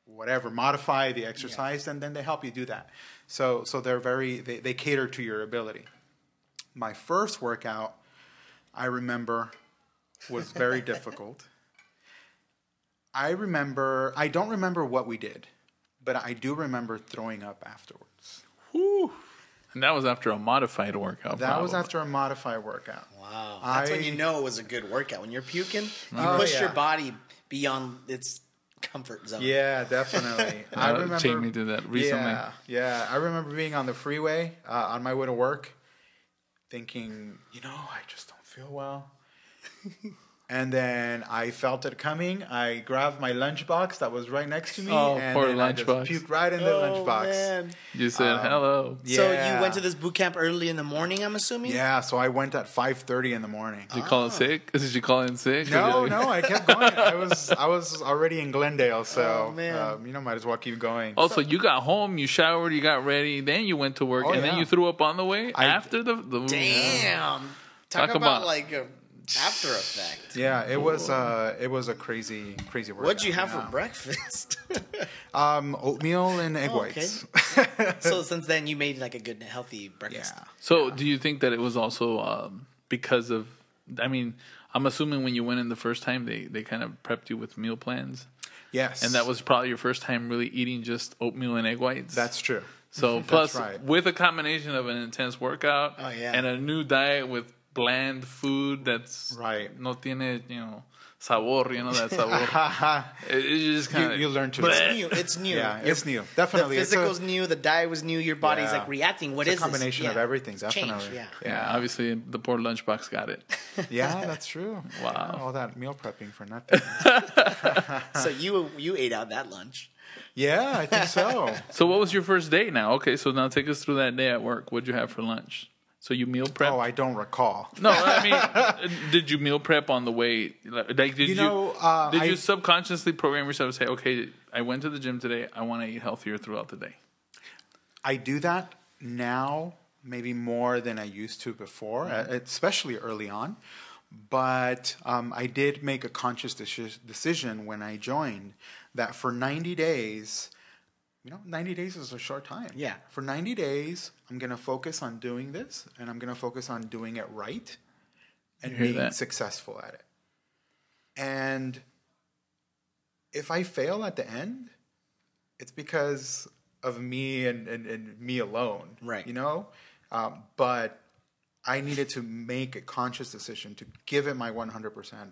S4: whatever, modify the exercise, then they help you do that. So they're they cater to your ability. My first workout, I remember, was very difficult. I don't remember what we did, but I do remember throwing up afterwards.
S3: Whew. And that was after a modified workout.
S4: That was after a modified workout.
S2: Wow. That's when you know it was a good workout. When you're puking, you push your body beyond its comfort zone.
S4: Yeah, definitely. I remember
S3: Jamie did that recently.
S4: Yeah. I remember being on the freeway on my way to work, thinking, I just don't feel well. And then I felt it coming. I grabbed my lunchbox that was right next to me, and
S3: poor
S4: then I just
S3: lunchbox.
S4: puked right in the lunchbox.
S2: Man.
S3: You said hello.
S2: So
S4: Yeah.
S2: you went to this boot camp early in the morning, I'm assuming?
S4: Yeah, so I went at 5:30 in the morning.
S3: Did you call in sick? Did you call in sick?
S4: No, I kept going. I was already in Glendale, so
S2: Oh, man.
S4: might as well keep going.
S3: Oh, so you got home, you showered, you got ready, then you went to work, and then
S4: yeah.
S3: you threw up on the way after the
S2: Damn. Talk about like a after effect.
S4: Yeah, it was a crazy workout.
S2: What'd you have for breakfast?
S4: Oatmeal and egg whites.
S2: Okay. So since then, you made like a good, healthy breakfast.
S4: Yeah.
S3: So do you think that it was also because of? I mean, I'm assuming when you went in the first time, they kind of prepped you with meal plans.
S4: Yes.
S3: And that was probably your first time really eating just oatmeal and egg whites.
S4: That's true.
S3: So plus
S4: right.
S3: with a combination of an intense workout and a new diet with bland food that's
S4: right.
S3: No tiene, sabor, that sabor. it just kind of
S4: you learn to.
S2: It's new.
S4: Yeah, it's new. Definitely.
S2: The physical's new. The diet was new. Your body's like reacting. What is
S4: it's a combination
S2: this?
S4: of everything.
S2: It's
S4: Definitely.
S2: change,
S3: yeah. Obviously, the poor lunchbox got it.
S4: Yeah, that's true.
S3: Wow.
S4: Yeah, all that meal prepping for nothing.
S2: So you ate out that lunch.
S4: Yeah, I think so.
S3: So what was your first day now? Okay, so now take us through that day at work. What'd you have for lunch? So you meal prep?
S4: Oh, I don't recall.
S3: No, I mean, did you meal prep on the way? Like, did you subconsciously program yourself to say, okay, I went to the gym today. I want to eat healthier throughout the day?
S4: I do that now, maybe more than I used to before, especially early on. But I did make a conscious decision when I joined that for 90 days, 90 days is a short time.
S2: Yeah.
S4: For 90 days, I'm going to focus on doing this, and I'm going to focus on doing it right and being successful at it. And if I fail at the end, it's because of me and me alone.
S2: Right.
S4: But I needed to make a conscious decision to give it my 100%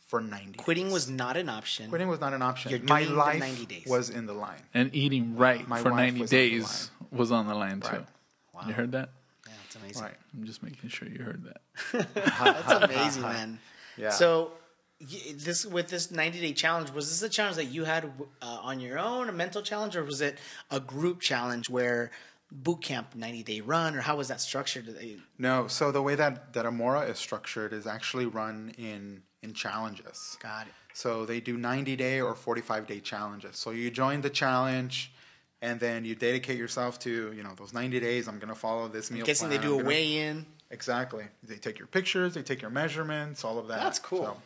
S4: for 90
S2: Quitting
S4: days.
S2: was not an option.
S4: Quitting was not an option.
S2: You're
S4: My
S2: doing
S4: life
S2: the 90 days.
S4: was in the line.
S3: And eating right
S4: My
S3: for
S4: wife
S3: 90
S4: was on the
S3: days was on the line, too.
S4: Right.
S2: Wow.
S3: You heard that?
S2: Yeah, it's amazing.
S4: Right.
S3: I'm just making sure you heard that.
S2: That's amazing, man.
S4: Yeah.
S2: So with this 90-day challenge, was this a challenge that you had on your own, a mental challenge, or was it a group challenge where boot camp 90-day run, or how was that structured?
S4: No, so the way that Amora is structured is actually run in challenges.
S2: Got it.
S4: So they do 90-day or 45-day challenges. So you join the challenge, and then you dedicate yourself to, those 90 days, I'm going to follow this meal plan.
S2: I'm guessing they do a weigh-in.
S4: Exactly. They take your pictures, they take your measurements, all of that.
S2: That's cool.
S4: So,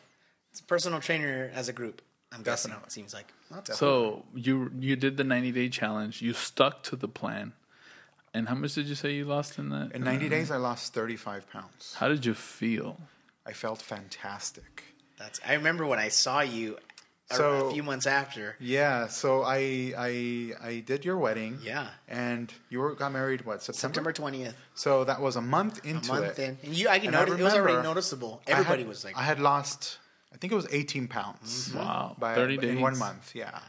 S2: it's a personal trainer as a group, I'm guessing,
S4: Definitely.
S2: it seems like.
S3: So you did the 90-day challenge. You stuck to the plan. And how much did you say you lost in that?
S4: in 90 days, I lost 35 pounds.
S3: How did you feel?
S4: I felt fantastic.
S2: I remember when I saw you a few months after.
S4: Yeah, so I did your wedding.
S2: Yeah.
S4: And you got married,
S2: September 20th.
S4: So that was a month into it.
S2: And I can notice it was already noticeable. Everybody was like...
S4: I had lost, I think it was 18 pounds.
S2: Mm-hmm.
S3: Wow. 30 days.
S4: In 1 month, yeah.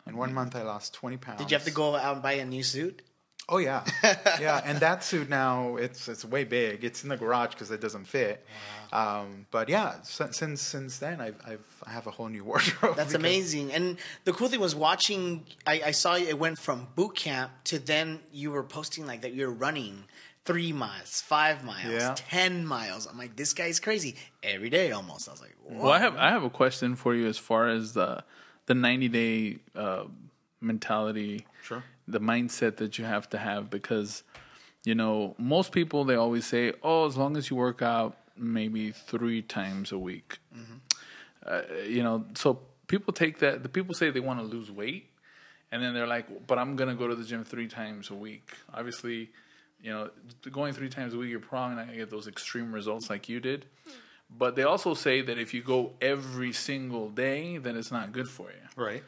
S4: In 1 month, I lost 20 pounds.
S2: Did you have to go out and buy a new suit?
S4: Oh, yeah. Yeah, and that suit now, it's way big. It's in the garage because it doesn't fit. Wow. But yeah, since then, I have a whole new wardrobe.
S2: That's amazing. And the cool thing was watching, I saw it went from boot camp to then you were posting like that you're running 3 miles, 5 miles, 10 miles. I'm like, this guy's crazy. Every day almost. I was like, whoa.
S3: Well, I have a question for you as far as the 90-day mentality.
S4: Sure.
S3: The mindset that you have to have, because most people, they always say, oh, as long as you work out maybe 3 times a week. Mm-hmm. So people take that, the people say they want to lose weight, and then they're like, but I'm going to go to the gym 3 times a week. Obviously, going 3 times a week, you're probably not going to get those extreme results like you did. But they also say that if you go every single day, then it's not good for you.
S4: Right.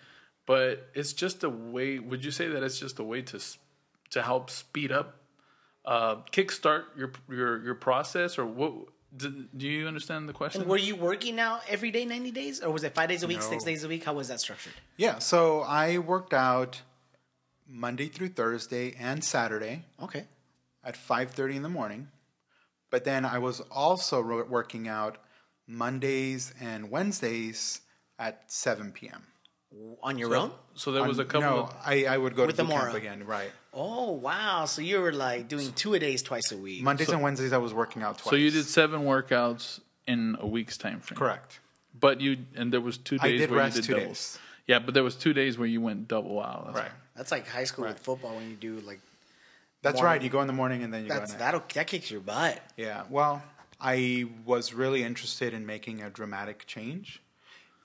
S3: But it's just a way. Would you say that it's just a way to help speed up, kickstart your process, or what? Do you understand the question?
S2: And were you working out every day, 90 days, or was it 5 days a week,
S4: No.
S2: 6 days a week? How was that structured?
S4: Yeah, so I worked out Monday through Thursday and Saturday.
S2: Okay.
S4: At 5:30 in the morning. But then I was also working out Mondays and Wednesdays at 7 p.m.
S2: On your own?
S3: So there was a couple
S4: No,
S3: of...
S4: I would go
S2: With
S4: to boot
S2: Amora.
S4: camp again, right.
S2: Oh, wow. So you were like doing 2-a-days twice a week.
S4: Mondays and Wednesdays I was working out twice.
S3: So you did 7 workouts in a week's time frame.
S4: Correct.
S3: But there was 2 days
S4: did
S3: where
S4: rest
S3: you did
S4: 2
S3: doubles.
S4: days.
S3: Yeah, but there was 2 days where you went double out.
S4: Right.
S2: That's like high school with football when you do like...
S4: That's
S2: morning.
S4: right. You go in the morning and then you go at night.
S2: That kicks your butt.
S4: Yeah. Well, I was really interested in making a dramatic change.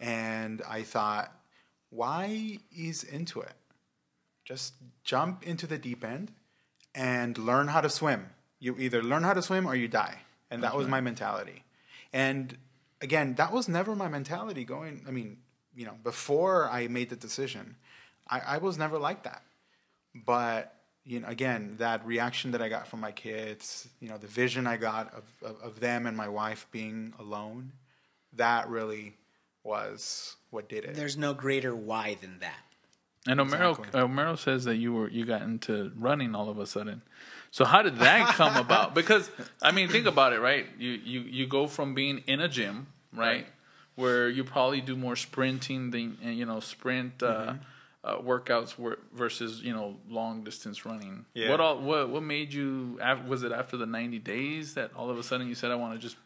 S4: And I thought, why ease into it? Just jump into the deep end and learn how to swim. You either learn how to swim or you die. And that was my mentality. And again, that was never my mentality before I made the decision. I was never like that. But, again, that reaction that I got from my kids, the vision I got of them and my wife being alone, that really was what did it.
S2: There's no greater why than that.
S3: And Omero says that you got into running all of a sudden. So how did that come about? Because think about it, right? You go from being in a gym, right, where you probably do more sprinting than sprint workouts versus long distance running.
S4: Yeah.
S3: What made you? Was it after the 90 days that all of a sudden you said, I want to just.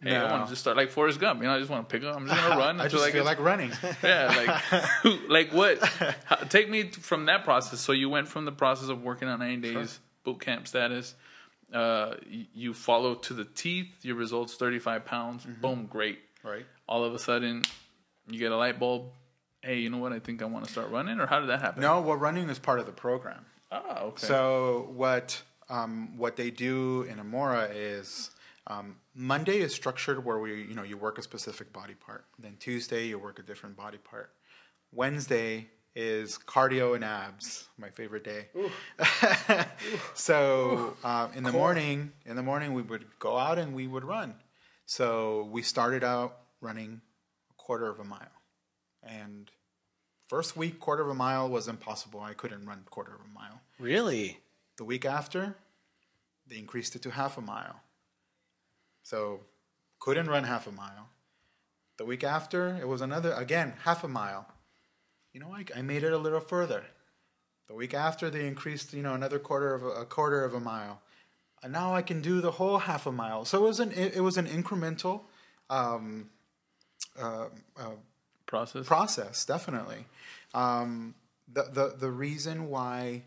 S3: Hey,
S4: No.
S3: I want to just start like Forrest Gump. I just want to pick up. I'm just going to run.
S4: I
S3: until
S4: just feel like running.
S3: Yeah, like what? Take me from that process. So you went from the process of working out 90 days, boot camp status. You follow to the teeth. Your results 35 pounds. Boom, great.
S4: Right.
S3: All of a sudden, you get a light bulb. Hey, you know what? I think I want to start running. Or how did that happen?
S4: No, well, running is part of the program.
S3: Oh, okay.
S4: So what they do in Amora is Monday is structured where you work a specific body part. Then Tuesday you work a different body part. Wednesday is cardio and abs, my favorite day. So in the morning we would go out and we would run. So we started out running a quarter of a mile. And first week, quarter of a mile was impossible. I couldn't run quarter of a mile.
S2: Really?
S4: The week after, they increased it to half a mile. So couldn't run half a mile. The week after, it was half a mile. I made it a little further. The week after, they increased, another quarter of a mile. And now I can do the whole half a mile. So it was an incremental process, definitely. The reason why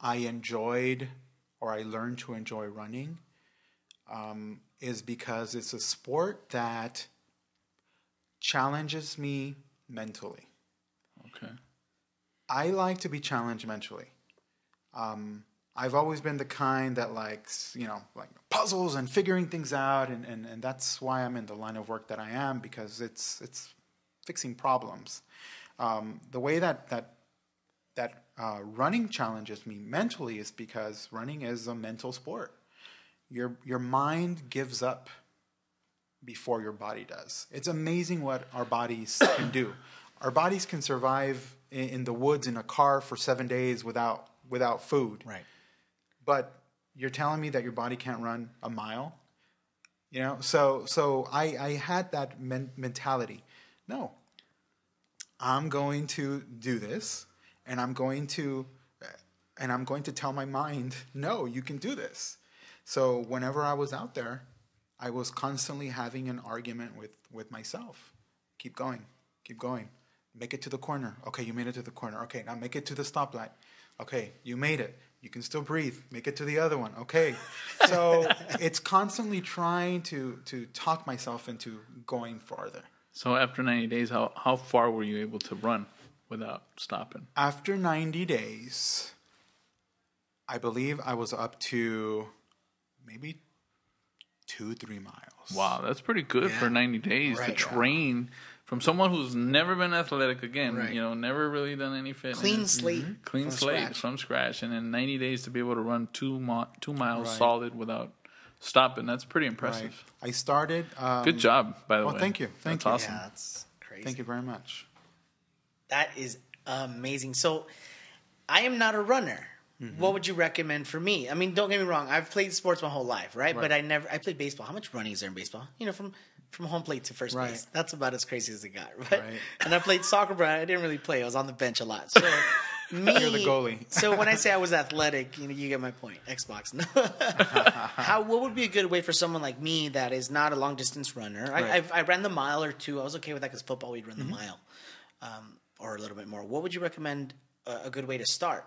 S4: I enjoyed or I learned to enjoy running is because it's a sport that challenges me mentally.
S3: Okay.
S4: I like to be challenged mentally. I've always been the kind that likes, like puzzles and figuring things out, and that's why I'm in the line of work that I am, because it's fixing problems. The way that running challenges me mentally is because running is a mental sport. Your mind gives up before your body does. It's amazing what our bodies can do. Our bodies can survive in the woods in a car for 7 days without food.
S2: Right.
S4: But you're telling me that your body can't run a mile? So I had that mentality. No. I'm going to do this, and I'm going to tell my mind, no, you can do this. So whenever I was out there, I was constantly having an argument with myself. Keep going. Make it to the corner. Okay, you made it to the corner. Okay, now make it to the stoplight. Okay, you made it. You can still breathe. Make it to the other one. Okay. So it's constantly trying to talk myself into going farther.
S3: So after 90 days, how far were you able to run without stopping?
S4: After 90 days, I believe I was up to maybe 2-3 miles.
S3: Wow, that's pretty good for 90 days to train from someone who's never been athletic again, never really done any fitness.
S2: Clean slate.
S3: Clean slate from scratch. And in 90 days to be able to run 2 miles solid without stopping, that's pretty impressive.
S4: Right. I started...
S3: good job, by the way.
S4: Thank you.
S3: That's awesome.
S2: Yeah, that's crazy.
S4: Thank you very much.
S2: That is amazing. So, I am not a runner. Mm-hmm. What would you recommend for me? I mean, don't get me wrong. I've played sports my whole life, right? But I played baseball. How much running is there in baseball? From from home plate to first
S4: Right.
S2: base. That's about as crazy as it got. But,
S4: Right.
S2: And I played soccer, but I didn't really play. I was on the bench a lot. So me,
S4: You're the goalie.
S2: So when I say I was athletic, you get my point. Xbox. No. What would be a good way for someone like me that is not a long distance runner?
S4: Right.
S2: I ran the mile or two. I was okay with that because football we'd run the mile, or a little bit more. What would you recommend a good way to start?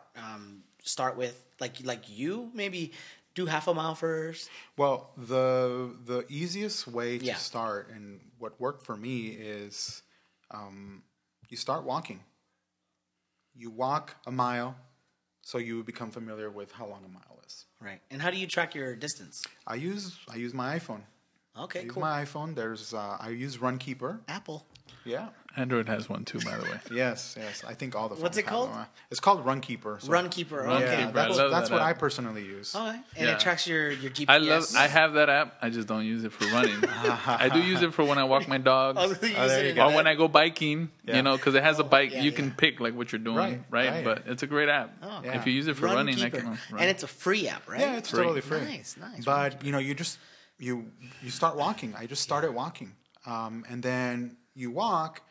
S2: Start with like you maybe. Do half a mile first.
S4: Well, the easiest way to
S2: Yeah.
S4: start, and what worked for me, is you start walking. You walk a mile, so you become familiar with how long a mile is.
S2: Right. And how do you track your distance?
S4: I use my iPhone.
S2: Okay,
S4: I use
S2: cool.
S4: my iPhone. I use Runkeeper.
S2: Apple.
S4: Yeah.
S3: Android has one too, by the way.
S4: Yes. I think all the phones
S2: What's it
S4: have
S2: called?
S4: them. It's called Runkeeper. So
S2: Runkeeper.
S3: Runkeeper.
S2: Okay.
S4: Yeah,
S3: I love
S4: that's
S3: that
S4: what I
S3: app.
S4: personally use.
S2: All right. And
S3: Yeah.
S2: it tracks your GPS.
S3: I have that app. I just don't use it for running. I do use it for when I walk my dogs.
S2: Oh, you use
S4: there
S2: it
S4: you
S2: in
S4: go.
S3: Or when I go biking,
S4: Yeah.
S3: because it has a bike,
S2: yeah,
S3: you can
S2: yeah.
S3: pick like what you're doing, right? But it's a great app.
S2: Oh,
S4: Yeah.
S3: If you use it for running, I
S2: Runkeeper.
S3: can run.
S2: And it's a free app, right?
S4: Yeah, it's
S3: Free.
S4: totally free.
S2: Nice.
S4: But you just you start walking. I just started walking, and then you walk,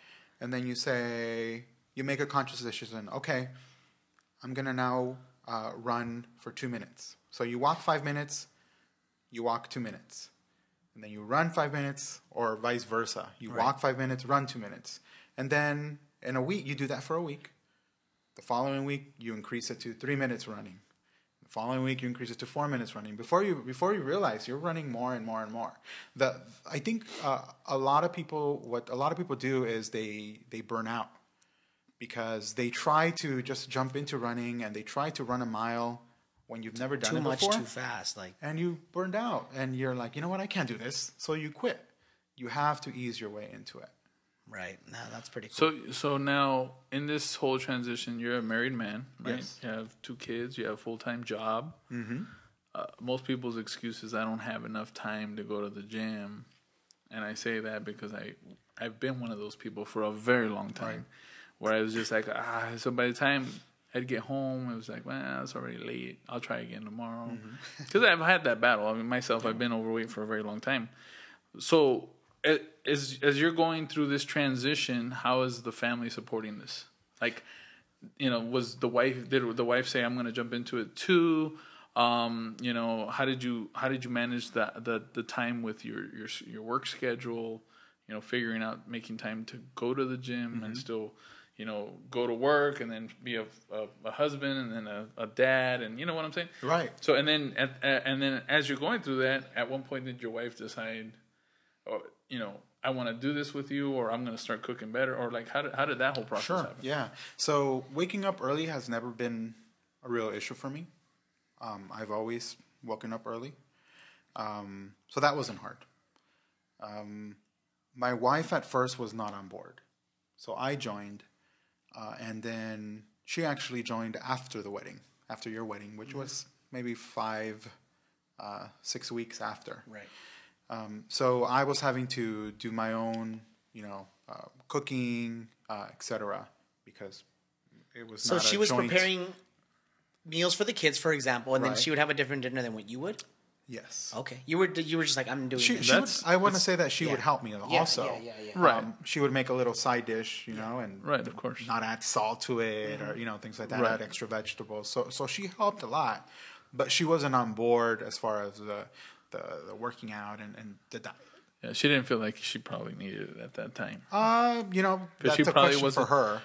S4: and then you make a conscious decision. Okay, I'm gonna now run for 2 minutes. So you walk 5 minutes, you walk 2 minutes, and then you run 5 minutes, or vice versa. You walk 5 minutes, run 2 minutes, and then in a week you do that for a week. The following week you increase it to 3 minutes running. The following week you increase it to 4 minutes running. Before you realize you're running more and more and more. I think what a lot of people do is they burn out because they try to just jump into running and they try to run a mile when you've never done
S2: Too
S4: it
S2: much,
S4: before.
S2: too fast.
S4: And you burned out and you're like, you know what, I can't do this. So you quit. You have to ease your way into it.
S2: Right. No, that's pretty cool.
S3: So now in this whole transition, you're a married man, right?
S4: Yes.
S3: You have 2 kids. You have a full-time job.
S4: Mm-hmm.
S3: Most people's excuse is I don't have enough time to go to the gym, and I say that because I've been one of those people for a very long time,
S4: Right.
S3: where I was just like, So by the time I'd get home, it was like, well, it's already late. I'll try again tomorrow. Because I've had that battle. I mean, myself, I've been overweight for a very long time. So as you're going through this transition, how is the family supporting this? Like, was did the wife say, I'm going to jump into it too? How did you manage the time with your work schedule? Figuring out making time to go to the gym and still, go to work and then be a husband and then a dad, and you know what I'm saying?
S4: Right.
S3: So and then as you're going through that, at one point did your wife decide, I want to do this with you, or I'm going to start cooking better, or like how did that whole process happen?
S4: Yeah. So waking up early has never been a real issue for me. I've always woken up early. So that wasn't hard. My wife at first was not on board. So I joined, and then she actually joined after your wedding, which was maybe 5, 6 weeks after.
S2: Right.
S4: So I was having to do my own, cooking, etc., because it was
S2: So
S4: not
S2: she
S4: a
S2: was
S4: joint.
S2: preparing meals for the kids, for example, and then
S4: Right.
S2: she would have a different dinner than what you would?
S4: Yes.
S2: Okay. You were just like, I'm doing this.
S4: I want to say that she
S2: Yeah.
S4: would help me also.
S2: Yeah.
S3: Right.
S4: She would make a little side dish, and
S3: Right, of course.
S4: not add salt to it or things like that.
S3: Right.
S4: Add extra vegetables. So she helped a lot, but she wasn't on board as far as the working out and the diet.
S3: Yeah, she didn't feel like she probably needed it at that time.
S4: That's
S3: she
S4: a
S3: probably
S4: question for
S3: wasn't-
S4: her.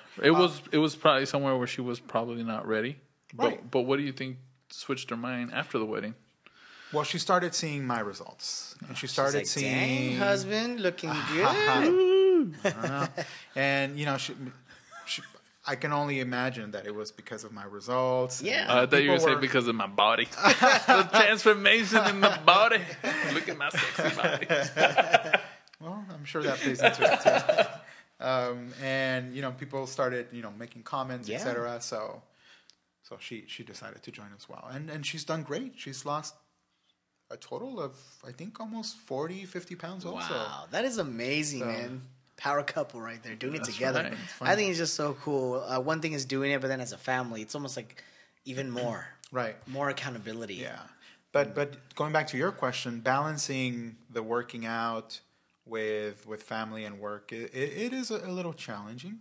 S3: It was probably somewhere where she was probably not ready.
S4: Right.
S3: But what do you think switched her mind after the wedding?
S4: Well, she started seeing my results, and she started
S2: Like,
S4: seeing
S2: dang, husband, looking good.
S4: and I can only imagine that it was because of my results.
S2: Yeah.
S3: I thought you were
S4: People
S3: saying because of my body. The transformation in the body. Look at my sexy body.
S4: Well, I'm sure that plays into it too. And people started making comments,
S2: Yeah.
S4: etc. So she decided to join as well, and she's done great. She's lost a total of, I think, almost 40, 50 pounds also.
S2: Wow, that is amazing, man. Power couple right there, doing it together.
S3: right.
S2: I think it's just so cool. One thing is doing it, but then as a family, it's almost like even more.
S4: Right.
S2: More accountability.
S4: Yeah. But going back to your question, balancing the working out with family and work, it is a little challenging.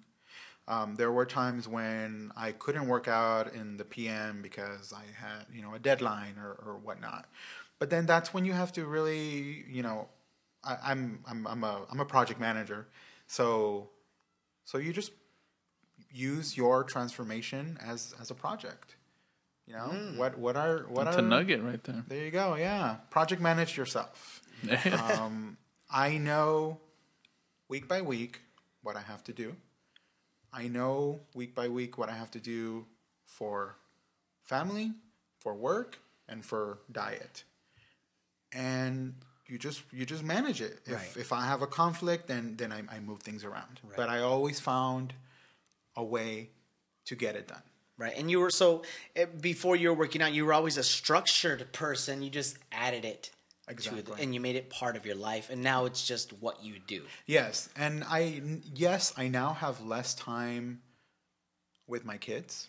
S4: There were times when I couldn't work out in the PM because I had, a deadline or whatnot. But then that's when you have to really, I'm a project manager, so you just use your transformation as a project. What are
S3: That's a nugget right there.
S4: There you go. Yeah, project manage yourself. I know week by week what I have to do. I know week by week what I have to do for family, for work, and for diet. And you just manage it. If I have a conflict, then I move things around. Right. But I always found a way to get it done.
S2: Right. And before you were working out, you were always a structured person. You just added it.
S4: Exactly.
S2: And you made it part of your life, and now it's just what you do.
S4: Yes, and I now have less time with my kids,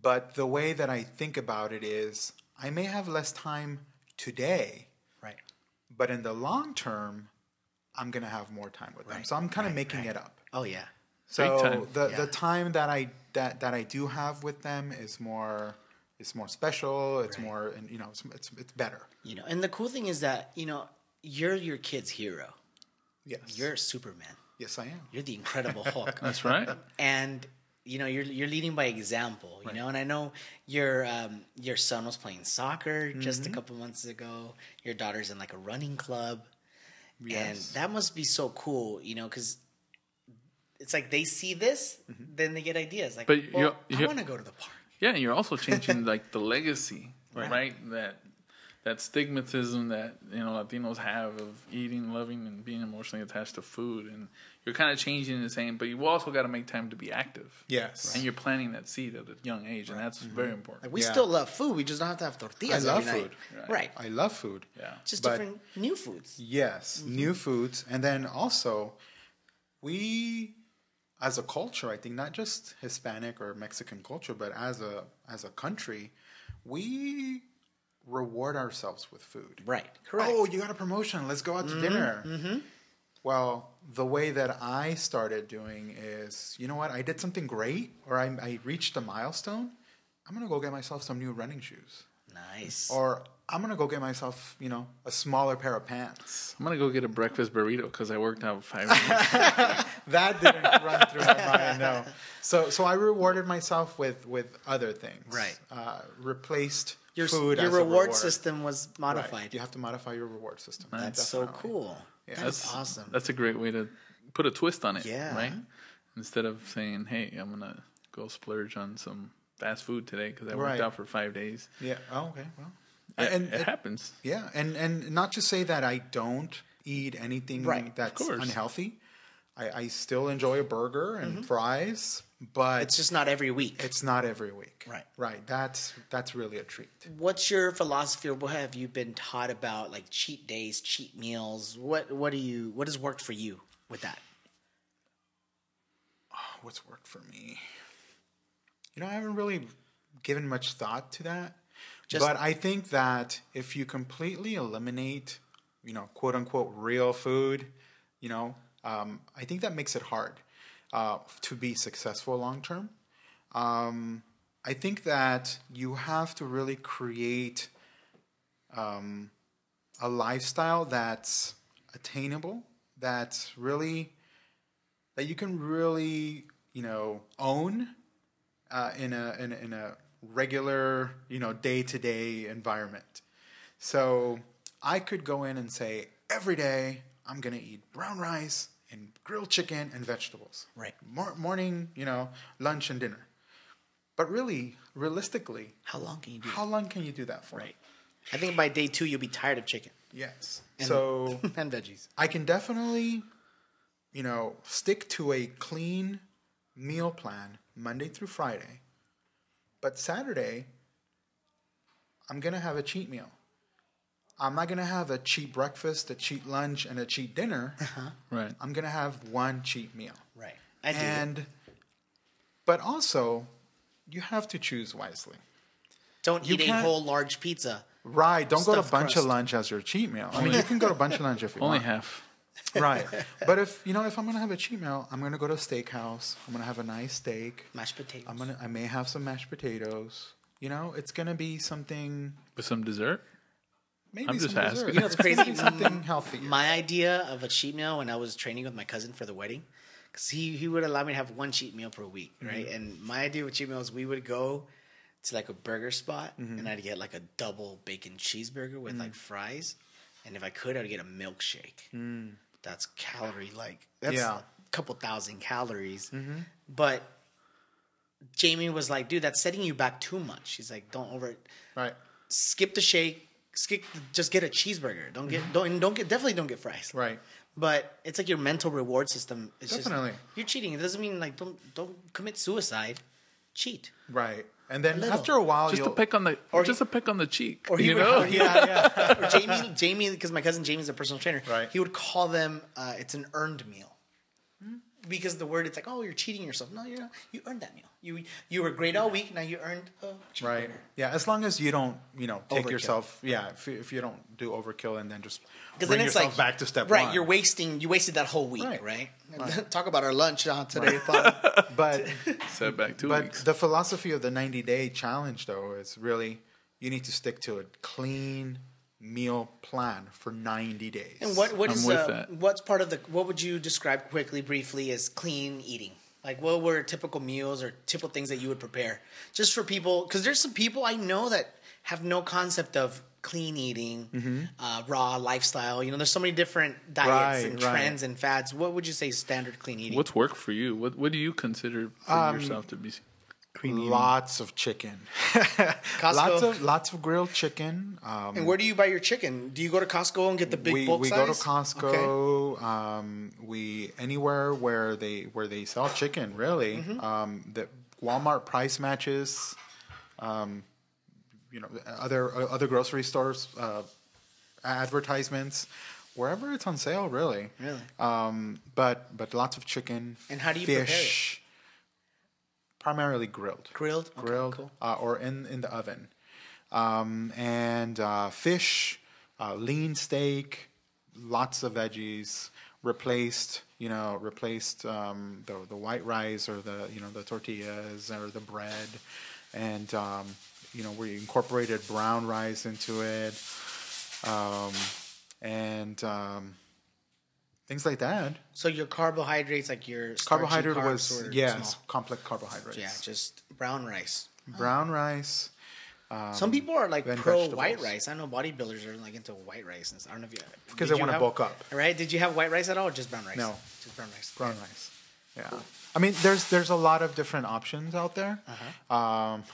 S4: but the way that I think about it is I may have less time today,
S2: right?
S4: But in the long term, I'm going to have more time with them. So I'm kind of making it up.
S2: Oh yeah.
S4: So the time that I do have with them is more. It's more special. It's more, and it's better.
S2: And the cool thing is that you're your kid's hero.
S4: Yes,
S2: you're Superman.
S4: Yes, I am.
S2: You're the Incredible Hulk.
S3: That's right.
S2: And you're leading by example.
S4: Right.
S2: And I know your son was playing soccer just a couple months ago. Your daughter's in like a running club, and that must be so cool. Because it's like they see this, then they get ideas. Like,
S3: but
S2: I want to go to the park.
S3: Yeah, and you're also changing like the legacy, right? That stigmatism that Latinos have of eating, loving, and being emotionally attached to food, and you're kind of changing and saying, but you also got to make time to be active.
S4: Yes,
S3: and you're planting that seed at a young age, and that's very important.
S2: Like we still love food. We just don't have to have tortillas.
S4: I love
S2: every
S4: food.
S2: Night. Right.
S4: I love food.
S3: Yeah,
S2: just different new foods.
S4: Yes, new foods, and then also we. As a culture, I think not just Hispanic or Mexican culture, but as a country, we reward ourselves with food.
S2: Right. Correct.
S4: Oh, you got a promotion. Let's go out to dinner. Mm-hmm. Well, the way that I started doing is, you know what? I did something great, or I reached a milestone. I'm going to go get myself some new running shoes.
S2: Nice.
S4: Or I'm going to go get myself, a smaller pair of pants.
S3: I'm going to go get a breakfast burrito because I worked out 5 minutes.
S4: That didn't run through my mind, no. So I rewarded myself with other things.
S2: Right.
S4: Replaced
S2: your
S4: food
S2: your
S4: as a
S2: reward system was modified.
S4: Right. You have to modify your reward system.
S2: That's so cool. Yeah. That's awesome.
S3: That's a great way to put a twist on it.
S2: Yeah.
S3: Right? Instead of saying, hey, I'm going to go splurge on some fast food today because I worked out for 5 days.
S4: Yeah. Oh, okay. Well.
S3: And it happens.
S4: Yeah, and not to say that I don't eat anything that's unhealthy. I still enjoy a burger and fries, but
S2: it's just not every week.
S4: It's not every week.
S2: Right.
S4: That's really a treat.
S2: What's your philosophy, or what have you been taught about like cheat days, cheat meals? What has worked for you with that?
S4: Oh, what's worked for me? I haven't really given much thought to that. But I think that if you completely eliminate, quote unquote, real food, I think that makes it hard to be successful long term. I think that you have to really create a lifestyle that's attainable, that you can really, own in a regular, day-to-day environment. So I could go in and say, every day I'm going to eat brown rice and grilled chicken and vegetables.
S2: Right.
S4: Morning, lunch and dinner. But really, realistically,
S2: how long can you do
S4: that for?
S2: Right. I think by day 2 you'll be tired of chicken.
S4: Yes.
S2: And veggies.
S4: I can definitely, stick to a clean meal plan Monday through Friday. But Saturday, I'm going to have a cheat meal. I'm not going to have a cheat breakfast, a cheat lunch, and a cheat dinner.
S3: Right.
S4: I'm going to have one cheat meal.
S2: Right. I do.
S4: But also, you have to choose wisely.
S2: Don't eat a whole large pizza.
S4: Right. Don't go to bunch of lunch as your cheat meal. I mean, you can go to bunch of lunch if you
S3: want.
S4: Only
S3: half.
S4: Right. But if I'm going to have a cheat meal, I'm going to go to a steakhouse. I'm going to have a nice steak.
S2: Mashed potatoes.
S4: I may have some mashed potatoes. It's going to be something.
S3: With some dessert?
S4: Maybe
S3: I'm just
S4: some
S3: asking.
S4: dessert.
S2: You know, it's crazy.
S4: Something healthy.
S2: My idea of a cheat meal when I was training with my cousin for the wedding, because he would allow me to have one cheat meal per week, right? Mm-hmm. And my idea with cheat meals, we would go to like a burger spot, and I'd get like a double bacon cheeseburger with like fries, and if I could, I'd get a milkshake. That's calorie that's a couple thousand calories, but Jamie was like, dude, that's setting you back too much. She's like, don't
S4: right.
S2: Skip the shake. Just get a cheeseburger. Definitely don't get fries.
S4: Right.
S2: But it's like your mental reward system. It's
S4: Definitely.
S2: Just, you're cheating. It doesn't mean like don't commit suicide. Cheat.
S4: Right. And then after a while,
S3: just a pick on the cheek.
S2: Or Or Jamie, because my cousin Jamie's a personal trainer.
S4: Right.
S2: He would call them. It's an earned meal. Because the word, it's like, oh, you're cheating yourself. No, you're not. You earned that meal. You were great all week. Now you earned a cheeseburger. Right.
S4: Yeah. As long as you don't, take
S2: Overkill.
S4: yourself. Yeah. If you don't do overkill and then just bring
S2: then it's
S4: yourself
S2: like,
S4: back to step one.
S2: Right. You wasted that whole week. Right. Talk about our lunch today.
S4: But
S3: set back 2 weeks.
S4: But the philosophy of the 90-day challenge, though, is really you need to stick to a clean meal plan for 90 days.
S2: And what would you describe briefly as clean eating? Like, what were typical meals or typical things that you would prepare just for people? Because there's some people I know that have no concept of clean eating, raw lifestyle. There's so many different diets and trends and fads. What would you say is standard clean eating?
S3: What's work for you? What do you consider for yourself to be clean eating?
S4: Lots of chicken. lots of grilled chicken.
S2: And where do you buy your chicken? Do you go to Costco and get the big bulk size?
S4: We go to Costco. Okay. Anywhere where they sell chicken, really. The Walmart price matches. Other grocery stores, advertisements, wherever it's on sale, really.
S2: Really.
S4: But lots of chicken.
S2: And how do you
S4: fish, primarily grilled.
S2: Grilled, cool.
S4: Or in the oven. And fish, lean steak, lots of veggies. Replaced the white rice or the tortillas or the bread, and we incorporated brown rice into it, and things like that.
S2: So your carbohydrates, like your
S4: carbohydrate was
S2: small?
S4: Complex carbohydrates.
S2: Yeah, just brown rice.
S4: Brown rice.
S2: Some people are like pro
S4: vegetables.
S2: white rice. I know bodybuilders are like into white rice. I don't know if you
S4: because they want to bulk up.
S2: Right? Did you have white rice at all, or just brown rice?
S4: No,
S2: just brown rice.
S4: Brown rice. Yeah. Cool. I mean, there's a lot of different options out there. And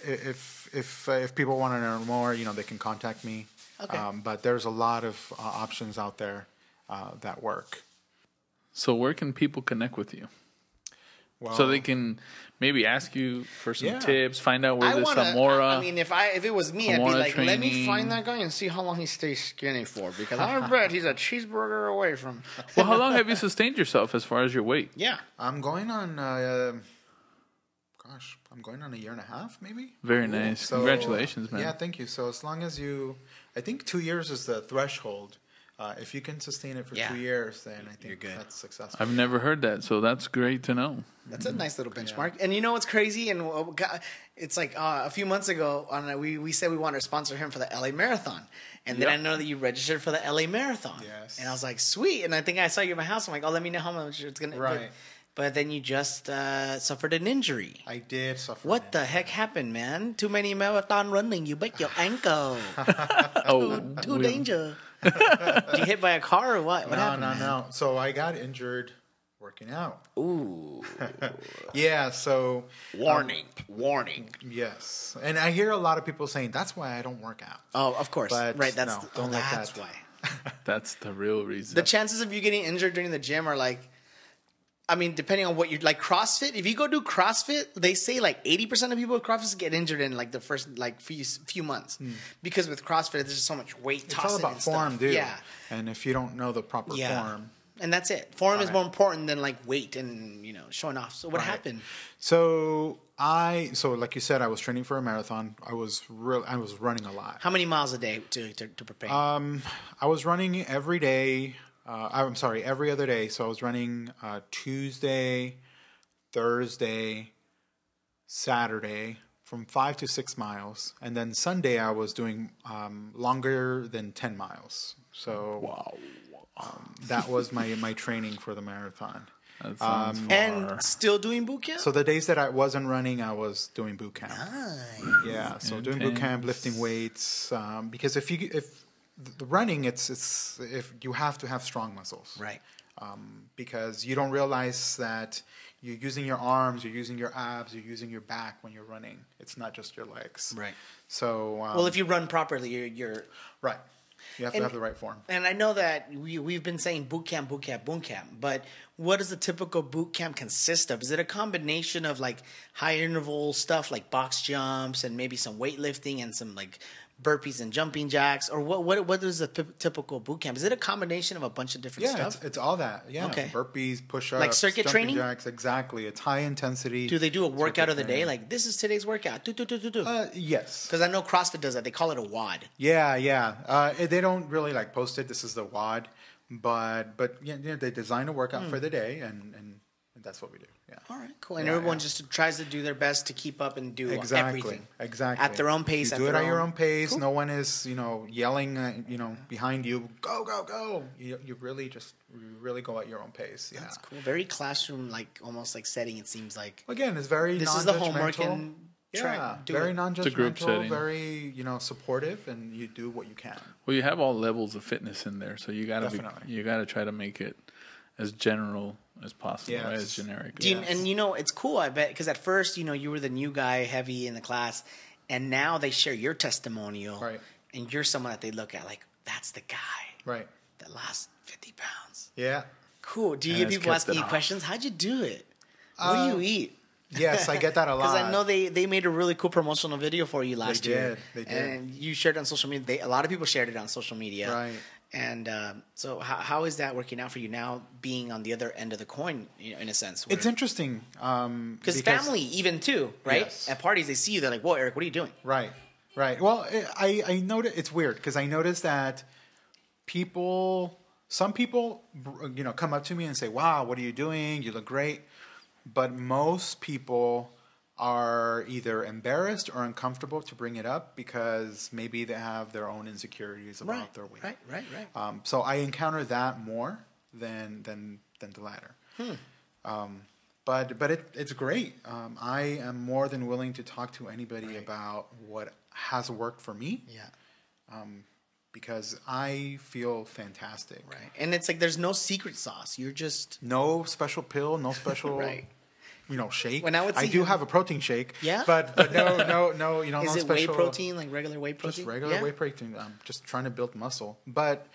S4: if people want to know more, they can contact me.
S2: Okay.
S4: But there's a lot of options out there that work.
S3: So where can people connect with you?
S4: Well,
S3: so they can maybe ask you for some tips, find out where this Amora.
S2: I mean, if it was me,
S3: Amora
S2: I'd be like,
S3: training.
S2: let me find that guy and see how long he stays skinny for, because I bet he's a cheeseburger away from.
S3: Well, how long have you sustained yourself as far as your weight?
S2: Yeah,
S4: I'm going on. I'm going on a year and a half, maybe.
S3: Very nice. So, congratulations, man.
S4: Yeah, thank you. So as long as I think 2 years is the threshold. If you can sustain it for 2 years, then I think that's successful.
S3: I've never heard that, so that's great to know.
S2: That's a nice little benchmark. And you know what's crazy? And it's like a few months ago, we said we wanted to sponsor him for the LA Marathon. And then I know that you registered for the LA Marathon.
S4: Yes.
S2: And I was like, sweet. And I think I saw you at my house. I'm like, let me know how much it's going to be.
S4: Right.
S2: But then you just suffered an injury.
S4: I did suffer.
S2: What the heck happened, man? Too many marathon running. You break your ankle. Too danger. Did you hit by a car or what? What happened?
S4: No. So I got injured working out.
S2: Ooh.
S4: Yeah. So
S2: warning.
S4: Yes, and I hear a lot of people saying that's why I don't work out.
S2: Oh, of course.
S4: But
S2: right.
S4: That's
S2: why.
S3: That's the real reason.
S2: The chances of you getting injured during the gym are like, I mean, depending on what you like, CrossFit. If you go do CrossFit, they say like 80% of people with CrossFit get injured in like the first few months because with CrossFit there's just so much weight tossing.
S4: It's all about
S2: and
S4: form,
S2: stuff.
S4: dude.
S2: Yeah,
S4: and if you don't know the proper form,
S2: and that's it. Form is more important than like weight and showing off. So what happened?
S4: So like you said, I was training for a marathon. I was running a lot.
S2: How many miles a day to prepare?
S4: I was running every day. Every other day. So I was running Tuesday, Thursday, Saturday from 5 to 6 miles, and then Sunday I was doing longer than 10 miles. So that was my training for the marathon.
S3: That sounds far.
S2: And still doing boot camp?
S4: So the days that I wasn't running, I was doing boot camp.
S2: Nice.
S4: Yeah, so doing boot camp, lifting weights, because if the running, it's if you have to have strong muscles,
S2: right?
S4: Because you don't realize that you're using your arms, you're using your abs, you're using your back when you're running. It's not just your legs,
S2: right?
S4: So
S2: well, if you run properly, you're
S4: right. You have to have the right form.
S2: And I know that we've been saying boot camp, but what does the typical boot camp consist of? Is it a combination of like high interval stuff like box jumps and maybe some weightlifting and some like burpees and jumping jacks, or what is a typical boot camp? Is it a combination of a bunch of different stuff?
S4: Yeah, it's all that. Yeah,
S2: okay.
S4: Burpees, push-ups,
S2: like circuit
S4: jumping
S2: training.
S4: Jacks, exactly. It's high intensity.
S2: Do they do a workout of the day? Like this is today's workout.
S4: Yes.
S2: Because I know CrossFit does that. They call it a WOD.
S4: Yeah. They don't really like post it. This is the WOD, but they design a workout for the day, and that's what we do. Yeah.
S2: All right, cool. And everyone just tries to do their best to keep up and do everything.
S4: Exactly.
S2: At their own pace.
S4: You do it at your own pace. Cool. No one is, yelling, behind you, go, go, go. You really go at your own pace. Yeah.
S2: That's cool. Very classroom, like almost like setting, it seems like.
S4: Again, it's very
S2: this is the homework and
S4: very non-judgmental, very, supportive, and you do what you can.
S3: Well, you have all levels of fitness in there, so you gotta try to make it as general as possible, right? As generic.
S2: And it's cool, I bet, because at first, you were the new guy, heavy in the class, and now they share your testimonial,
S4: right?
S2: And you're someone that they look at like, that's the guy,
S4: right?
S2: That lost 50 pounds.
S4: Yeah.
S2: Cool. Do you get people asking you questions? How'd you do it? What do you eat?
S4: Yes, I get that a lot.
S2: Because I know they made a really cool promotional video for you last year.
S4: They did.
S2: And you shared it on social media. A lot of people shared it on social media.
S4: Right.
S2: And so how is that working out for you now, being on the other end of the coin, in a sense?
S4: It's interesting.
S2: Because family even too, right?
S4: Yes.
S2: At parties, they see you. They're like, whoa, Eric, what are you doing?
S4: Right. Well, I noticed it's weird because I noticed that some people, come up to me and say, wow, what are you doing? You look great. But most people are either embarrassed or uncomfortable to bring it up because maybe they have their own insecurities about their weight.
S2: Right.
S4: So I encounter that more than the latter. But it's great. I am more than willing to talk to anybody about what has worked for me.
S2: Yeah.
S4: Because I feel fantastic.
S2: Right. And it's like there's no secret sauce. You're just...
S4: No special pill, no special...
S2: right.
S4: Shake.
S2: When I
S4: do have a protein shake.
S2: Yeah?
S4: But no,
S2: Is
S4: no
S2: it
S4: special...
S2: whey protein, like regular whey protein?
S4: Just regular whey protein. I'm just trying to build muscle. But,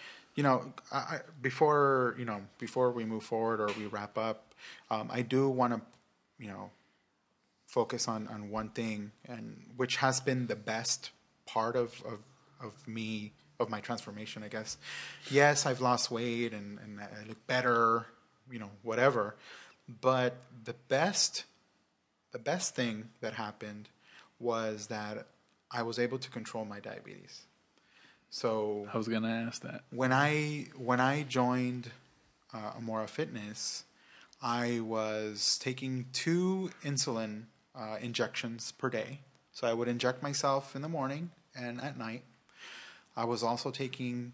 S4: before we move forward or we wrap up, I do want to, focus on one thing, and which has been the best part of me, of my transformation, I guess. Yes, I've lost weight and I look better, whatever. But the best thing that happened was that I was able to control my diabetes. So
S3: I was going to ask that.
S4: When I joined Amora Fitness, I was taking 2 insulin injections per day. So I would inject myself in the morning and at night. I was also taking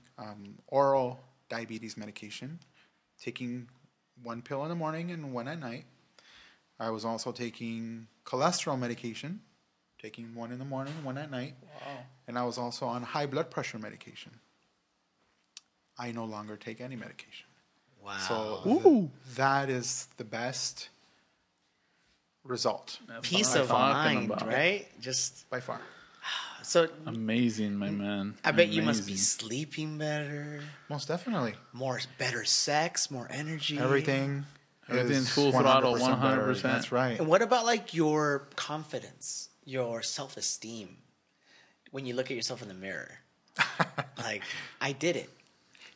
S4: oral diabetes medication, taking 1 pill in the morning and 1 at night. I was also taking cholesterol medication, taking 1 in the morning, 1 at night.
S2: Wow.
S4: And I was also on high blood pressure medication. I no longer take any medication.
S2: Wow.
S4: So that is the best result.
S2: Peace of mind, right? Just
S4: by far.
S2: So
S3: amazing, my man.
S2: I bet you must be sleeping better.
S4: Most definitely.
S2: Better sex, more energy.
S4: Everything's
S3: full throttle, 100%.
S4: That's right.
S2: And what about like your confidence, your self-esteem, when you look at yourself in the mirror? Like, I did it.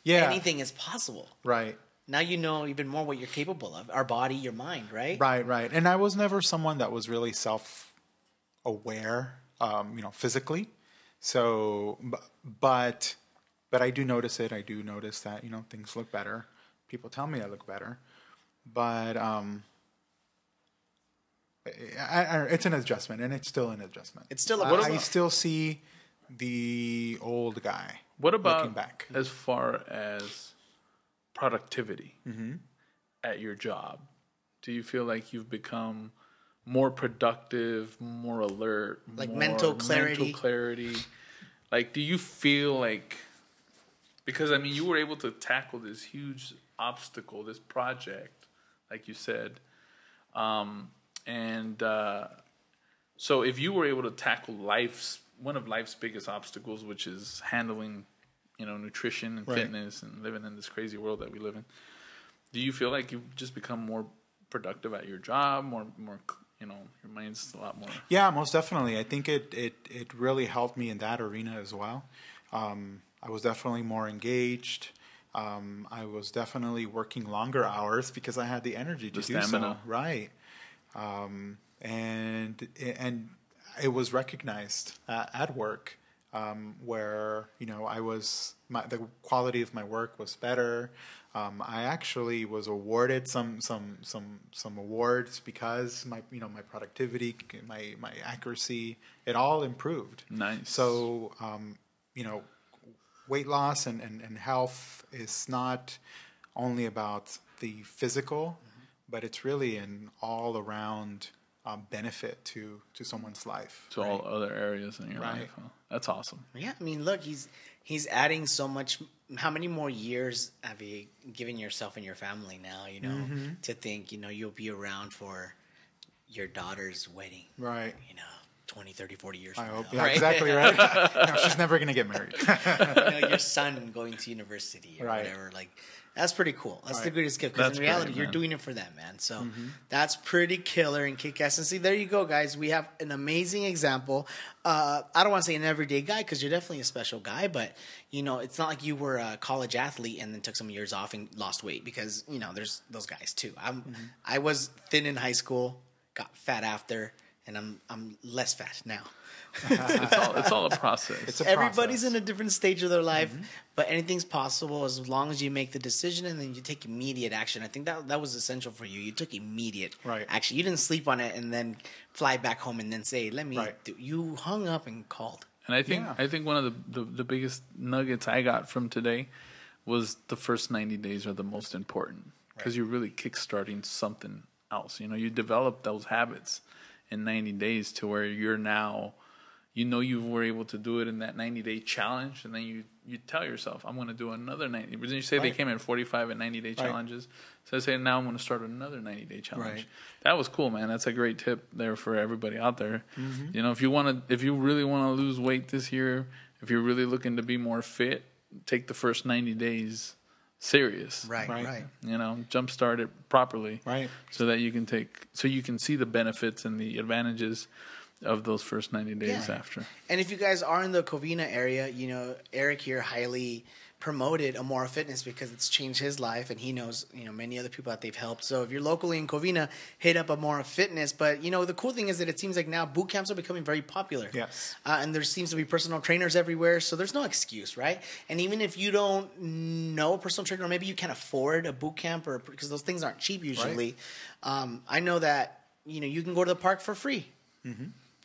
S4: Yeah.
S2: Anything is possible.
S4: Right.
S2: now you know even more what you're capable of. Our body, your mind, right?
S4: Right. And I was never someone that was really self-aware, physically. So, but I do notice it. I do notice that, things look better. People tell me I look better. But it's an adjustment, and it's still an adjustment.
S2: It's still a
S4: I still see the old guy.
S3: What about
S4: looking back?
S3: As far as productivity at your job? Do you feel like you've become more productive, more alert,
S2: like
S3: more
S2: mental clarity?
S3: Like, do you feel like, because I mean, you were able to tackle this huge obstacle, this project, like you said, so if you were able to tackle one of life's biggest obstacles, which is handling, nutrition and fitness and living in this crazy world that we live in, do you feel like you've just become more productive at your job, more, your mind's a lot more?
S4: Yeah, most definitely. I think it really helped me in that arena as well. I was definitely more engaged. I was definitely working longer hours because I had the energy to do so. Right. And it was recognized at work, where the quality of my work was better. I actually was awarded some awards because my productivity, my accuracy, it all improved.
S3: Nice.
S4: So weight loss and health is not only about the physical, but it's really an all around benefit to someone's life.
S3: To all other areas in your life. Huh? That's awesome.
S2: Yeah, I mean, look, he's adding so much. How many more years have you given yourself and your family now, to think, you'll be around for your daughter's wedding.
S4: Right.
S2: 20, 30, 40 years
S4: I
S2: from
S4: hope.
S2: now.
S4: Yeah,
S2: Right?
S4: exactly right. No, she's never going to get married.
S2: Your son going to university or whatever. Like, that's pretty cool. That's the greatest gift. Because in reality, you're doing it for them, man. So that's pretty killer and kick-ass. And see, there you go, guys. We have an amazing example. I don't want to say an everyday guy because you're definitely a special guy. But, it's not like you were a college athlete and then took some years off and lost weight. Because, there's those guys, too. I was thin in high school, got fat after. And I'm less fat now.
S3: It's all a process.
S2: Everybody's in a different stage of their life, but anything's possible as long as you make the decision and then you take immediate action. I think that was essential for you. You took immediate action. You didn't sleep on it and then fly back home and then say, "Let me." You hung up and called.
S3: And I think one of the biggest nuggets I got from today was the first 90 days are the most important because you're really kickstarting something else. You develop those habits in 90 days to where you're now, you were able to do it in that 90-day challenge, and then you tell yourself, I'm going to do another 90. But then you say they came in 45 and 90-day challenges. So I say, now I'm going to start another 90-day challenge. Right. That was cool, man. That's a great tip there for everybody out there. If you really want to lose weight this year, if you're really looking to be more fit, take the first 90 days serious.
S2: Right.
S3: Jumpstart it properly.
S4: Right.
S3: So that you can see the benefits and the advantages of those first 90 days after.
S2: And if you guys are in the Covina area, Eric here highly promoted Amora Fitness because it's changed his life, and he knows many other people that they've helped. So if you're locally in Covina, hit up Amora Fitness. But the cool thing is that it seems like now boot camps are becoming very popular.
S4: Yes.
S2: And there seems to be personal trainers everywhere, so there's no excuse, right? And even if you don't know a personal trainer, or maybe you can't afford a boot camp, or because those things aren't cheap usually, I know that you can go to the park for free.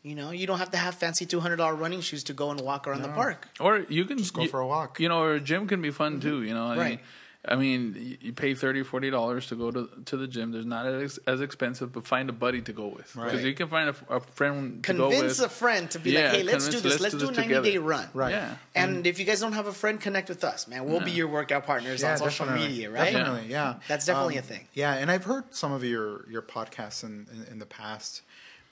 S2: You don't have to have fancy $200 running shoes to go and walk around the park.
S3: Or you can
S4: just go for a walk.
S3: Or a gym can be fun too.
S2: Right.
S3: I mean, you pay $30, $40 to go to the gym. There's not as expensive, but find a buddy to go with. Because you can find a friend to go with.
S2: Convince a friend to be like, hey, let's do this. Let's do a 90-day run.
S4: Right.
S3: Yeah.
S2: And if you guys don't have a friend, connect with us, man. We'll be your workout partners on social media, right?
S4: Definitely, yeah.
S2: That's definitely a thing.
S4: Yeah, and I've heard some of your podcasts in the past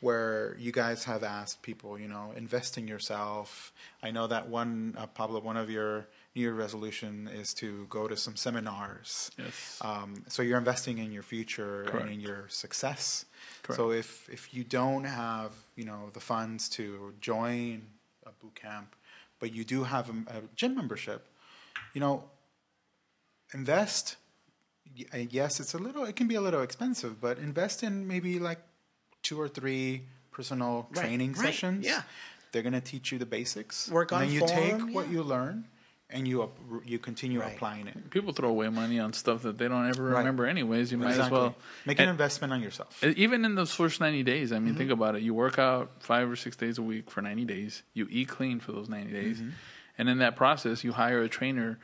S4: where you guys have asked people, invest in yourself. I know that Pablo, one of your New Year resolution is to go to some seminars.
S3: Yes.
S4: So you're investing in your future
S3: Correct.
S4: and in your success.
S3: Correct.
S4: So if you don't have, the funds to join a boot camp, but you do have a gym membership, invest, yes, it can be a little expensive, but invest in maybe like 2 or 3 personal training sessions.
S2: Yeah.
S4: They're going to teach you the basics.
S2: Work on
S4: and then you
S2: form,
S4: take what you learn and you continue applying it.
S3: People throw away money on stuff that they don't ever remember anyways. You might as well
S4: make an investment on yourself.
S3: Even in those first 90 days, I mean, think about it. You work out 5 or 6 days a week for 90 days. You eat clean for those 90 days. And in that process, you hire a trainer,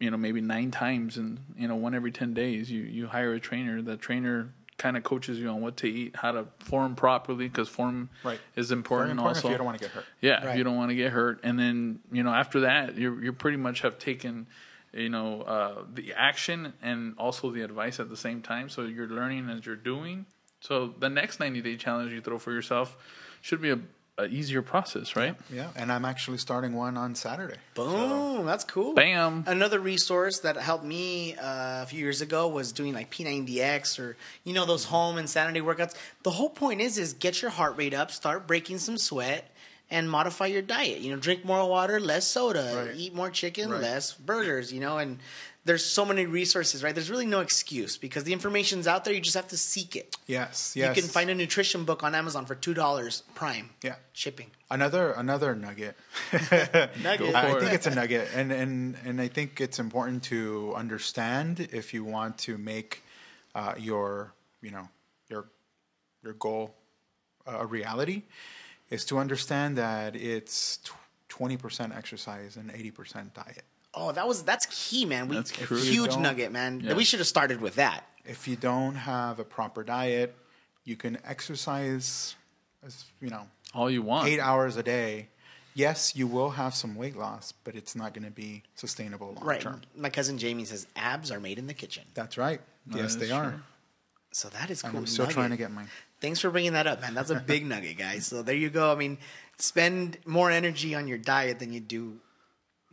S3: maybe 9 times, and, one every 10 days. You hire a trainer. The trainer kind of coaches you on what to eat, how to form properly, because form is important also.
S4: If you don't want to get hurt.
S3: Yeah, if you don't want to get hurt. And then, after that, you pretty much have taken, the action and also the advice at the same time. So you're learning as you're doing. So the next 90-day challenge you throw for yourself should be a easier process, right?
S4: Yeah, and I'm actually starting one on Saturday.
S2: Boom, that's cool.
S3: Bam.
S2: Another resource that helped me a few years ago was doing like P90X or those home insanity workouts. The whole point is get your heart rate up, start breaking some sweat, and modify your diet. Drink more water, less soda, eat more chicken, less burgers. And there's so many resources, right? There's really no excuse because the information's out there. You just have to seek it.
S4: Yes.
S2: You can find a nutrition book on Amazon for $2 Prime.
S4: Yeah.
S2: Shipping.
S4: Another nugget.
S2: Nugget.
S4: I think it's a nugget, and I think it's important to understand if you want to make your goal a reality, is to understand that it's 20% exercise and 80% diet.
S2: Oh, that's key, man.
S3: That's
S2: huge nugget, man.
S3: Yeah.
S2: We should have started with that.
S4: If you don't have a proper diet, you can exercise,
S3: all you want,
S4: 8 hours a day. Yes, you will have some weight loss, but it's not going to be sustainable long term.
S2: My cousin Jamie says abs are made in the kitchen.
S4: That's right. Yes, they are.
S2: So that is cool.
S4: And I'm still trying to get mine.
S2: Thanks for bringing that up, man. That's a big nugget, guys. So there you go. I mean, spend more energy on your diet than you do.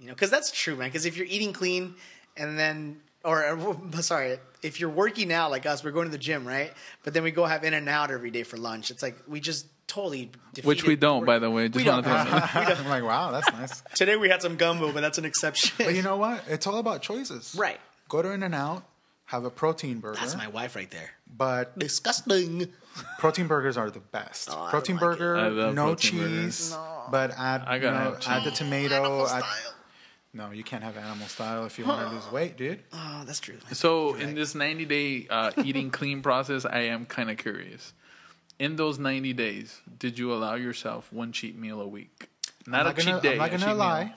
S2: Because that's true, man. Because if you're eating clean and then, if you're working out like us, we're going to the gym, right? But then we go have In-N-Out every day for lunch. It's like we just totally defeated.
S3: Which we don't, by the way.
S2: I'm
S4: like, wow, that's nice.
S2: Today we had some gumbo, but that's an exception.
S4: But you know what? It's all about choices.
S2: Right.
S4: Go to In-N-Out, have a protein burger.
S2: That's my wife right there.
S4: But
S2: disgusting.
S4: Protein burgers are the best. Protein burger, no cheese, but add the tomato. No, you can't have animal style if you want to lose weight, dude.
S2: Oh, that's true.
S3: So in this 90-day eating clean process, I am kind of curious. In those 90 days, did you allow yourself one cheat meal a week? Not a cheat day.
S4: I'm not going to lie.
S3: Meal.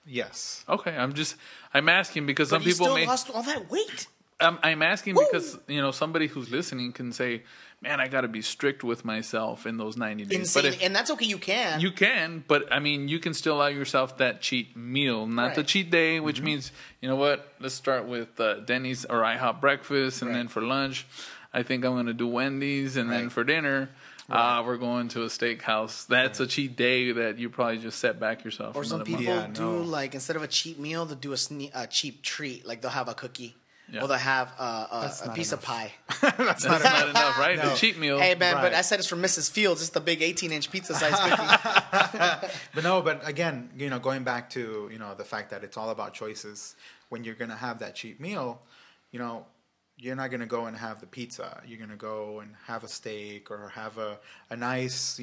S4: Yes.
S3: Okay, I'm asking because some people
S2: still lost all that weight.
S3: I'm asking because somebody who's listening can say, "Man, I got to be strict with myself in those 90 days."
S2: Insane. And that's okay. You can,
S3: but I mean, you can still allow yourself that cheat meal, not the cheat day, which means let's start with Denny's or IHOP breakfast, and then for lunch, I think I'm going to do Wendy's, and then for dinner. We're going to a steakhouse. That's a cheat day that you probably just set back yourself.
S2: Or some people do like instead of a cheat meal, they'll do a cheap treat. Like they'll have a cookie. Yeah. Or they'll have a piece of pie.
S3: That's not enough, right? No. The cheat meal.
S2: Hey, man, but I said it's from Mrs. Fields. It's the big 18-inch pizza-sized cookie.
S4: But again, going back to, the fact that it's all about choices. When you're going to have that cheat meal, you're not going to go and have the pizza. You're going to go and have a steak or have a nice,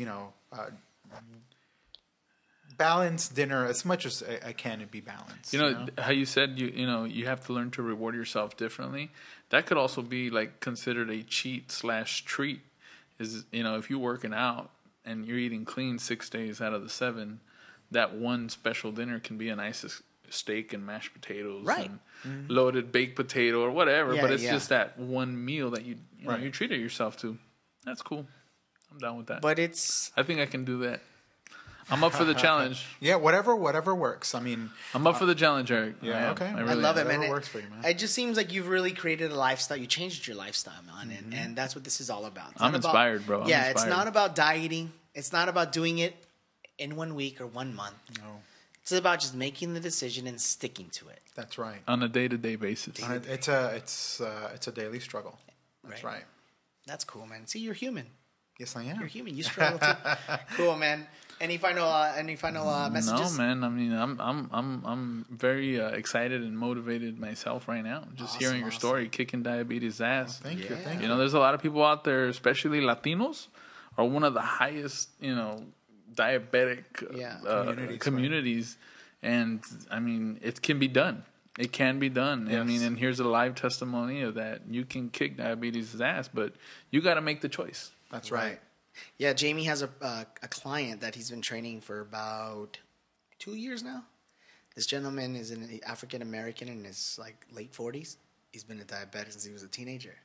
S4: balanced dinner as much as I can be balanced.
S3: How you said you have to learn to reward yourself differently. That could also be like considered a cheat/treat. Is if you're working out and you're eating clean 6 days out of the 7, that one special dinner can be a nice steak and mashed potatoes, and loaded baked potato or whatever. But it's just that one meal that you treated yourself to. That's cool. I'm down with that.
S2: But
S3: I think I can do that. I'm up for the challenge.
S4: Yeah, whatever works. I mean,
S3: I'm up for the challenge, Eric.
S4: Yeah, okay.
S2: I love it, man.
S4: Whatever works for you, man.
S2: It just seems like you've really created a lifestyle. You changed your lifestyle, man, and that's what this is all about.
S3: I'm inspired, bro.
S2: It's not about dieting. It's not about doing it in 1 week or 1 month.
S4: No.
S2: It's about just making the decision and sticking to it.
S4: That's right.
S3: On a day-to-day basis.
S4: It's a daily struggle. That's right.
S2: That's cool, man. See, you're human.
S4: Yes, I am.
S2: You're human. You struggle too. Cool, man. Any final messages?
S3: No, man. I mean, I'm very excited and motivated myself right now. Just hearing your story, kicking diabetes ass.
S4: Thank you. Thank you.
S3: You know, there's a lot of people out there, especially Latinos, are one of the highest, diabetic communities. Right? And I mean, it can be done. It can be done. Yes. I mean, and here's a live testimony of that. You can kick diabetes' ass, but you got to make the choice.
S4: That's right.
S2: Yeah, Jamie has a client that he's been training for about 2 years now. This gentleman is an African American in his late 40s. He's been a diabetic since he was a teenager.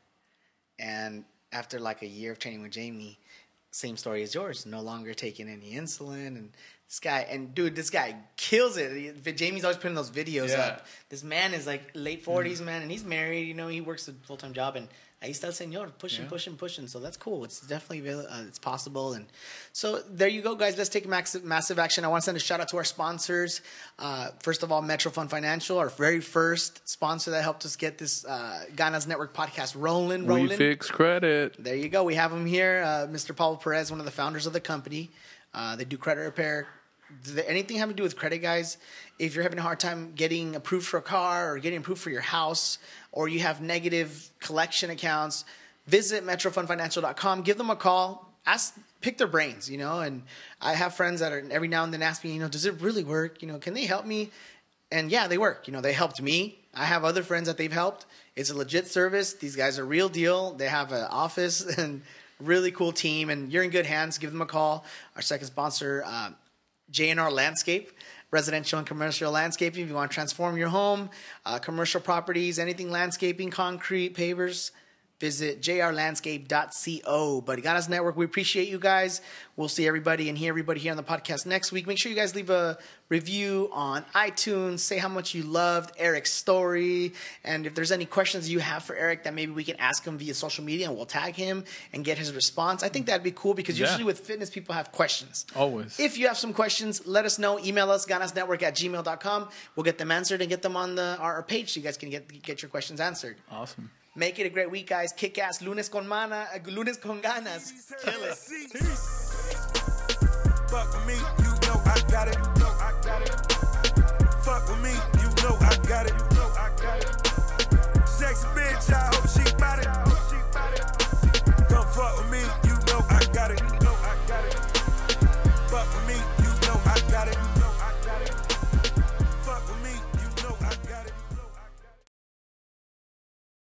S2: And after a year of training with Jamie, same story as yours. No longer taking any insulin, and this guy kills it. Jamie's always putting those videos up. This man is late 40s, man, and he's married. He works a full-time job, and ahí está el señor pushing. So that's cool. It's definitely it's possible. And so there you go, guys. Let's take massive action. I want to send a shout out to our sponsors. First of all, Metro Fund Financial, our very first sponsor that helped us get this Ganas Network podcast rolling.
S3: We fix credit.
S2: There you go. We have him here. Mr. Paulo Perez, one of the founders of the company. They do credit repair. Anything having to do with credit, guys, if you're having a hard time getting approved for a car or getting approved for your house, or you have negative collection accounts, visit metrofundfinancial.com. Give them a call. Pick their brains, and I have friends that are every now and then ask me, does it really work? Can they help me? And yeah, they work. They helped me. I have other friends that they've helped. It's a legit service. These guys are real deal. They have an office and really cool team, and you're in good hands. Give them a call. Our second sponsor, J&R Landscape, residential and commercial landscaping. If you want to transform your home, commercial properties, anything landscaping, concrete, pavers, visit jrlandscape.co. But Ganas Network, we appreciate you guys. We'll see everybody here on the podcast next week. Make sure you guys leave a review on iTunes. Say how much you loved Eric's story. And if there's any questions you have for Eric that maybe we can ask him via social media and we'll tag him and get his response. I think that'd be cool because usually with fitness, people have questions.
S3: Always.
S2: If you have some questions, let us know. Email us, ganasnetwork@gmail.com. We'll get them answered and get them on our page so you guys can get your questions answered.
S3: Awesome.
S2: Make it a great week, guys. Kick ass. Lunes con ganas. Kill it.
S1: Fuck with me, I got it. Fuck with me, I got it. Sexy bitch, I hope she bout it. Come fuck with me, I got it. Fuck with me, I got it.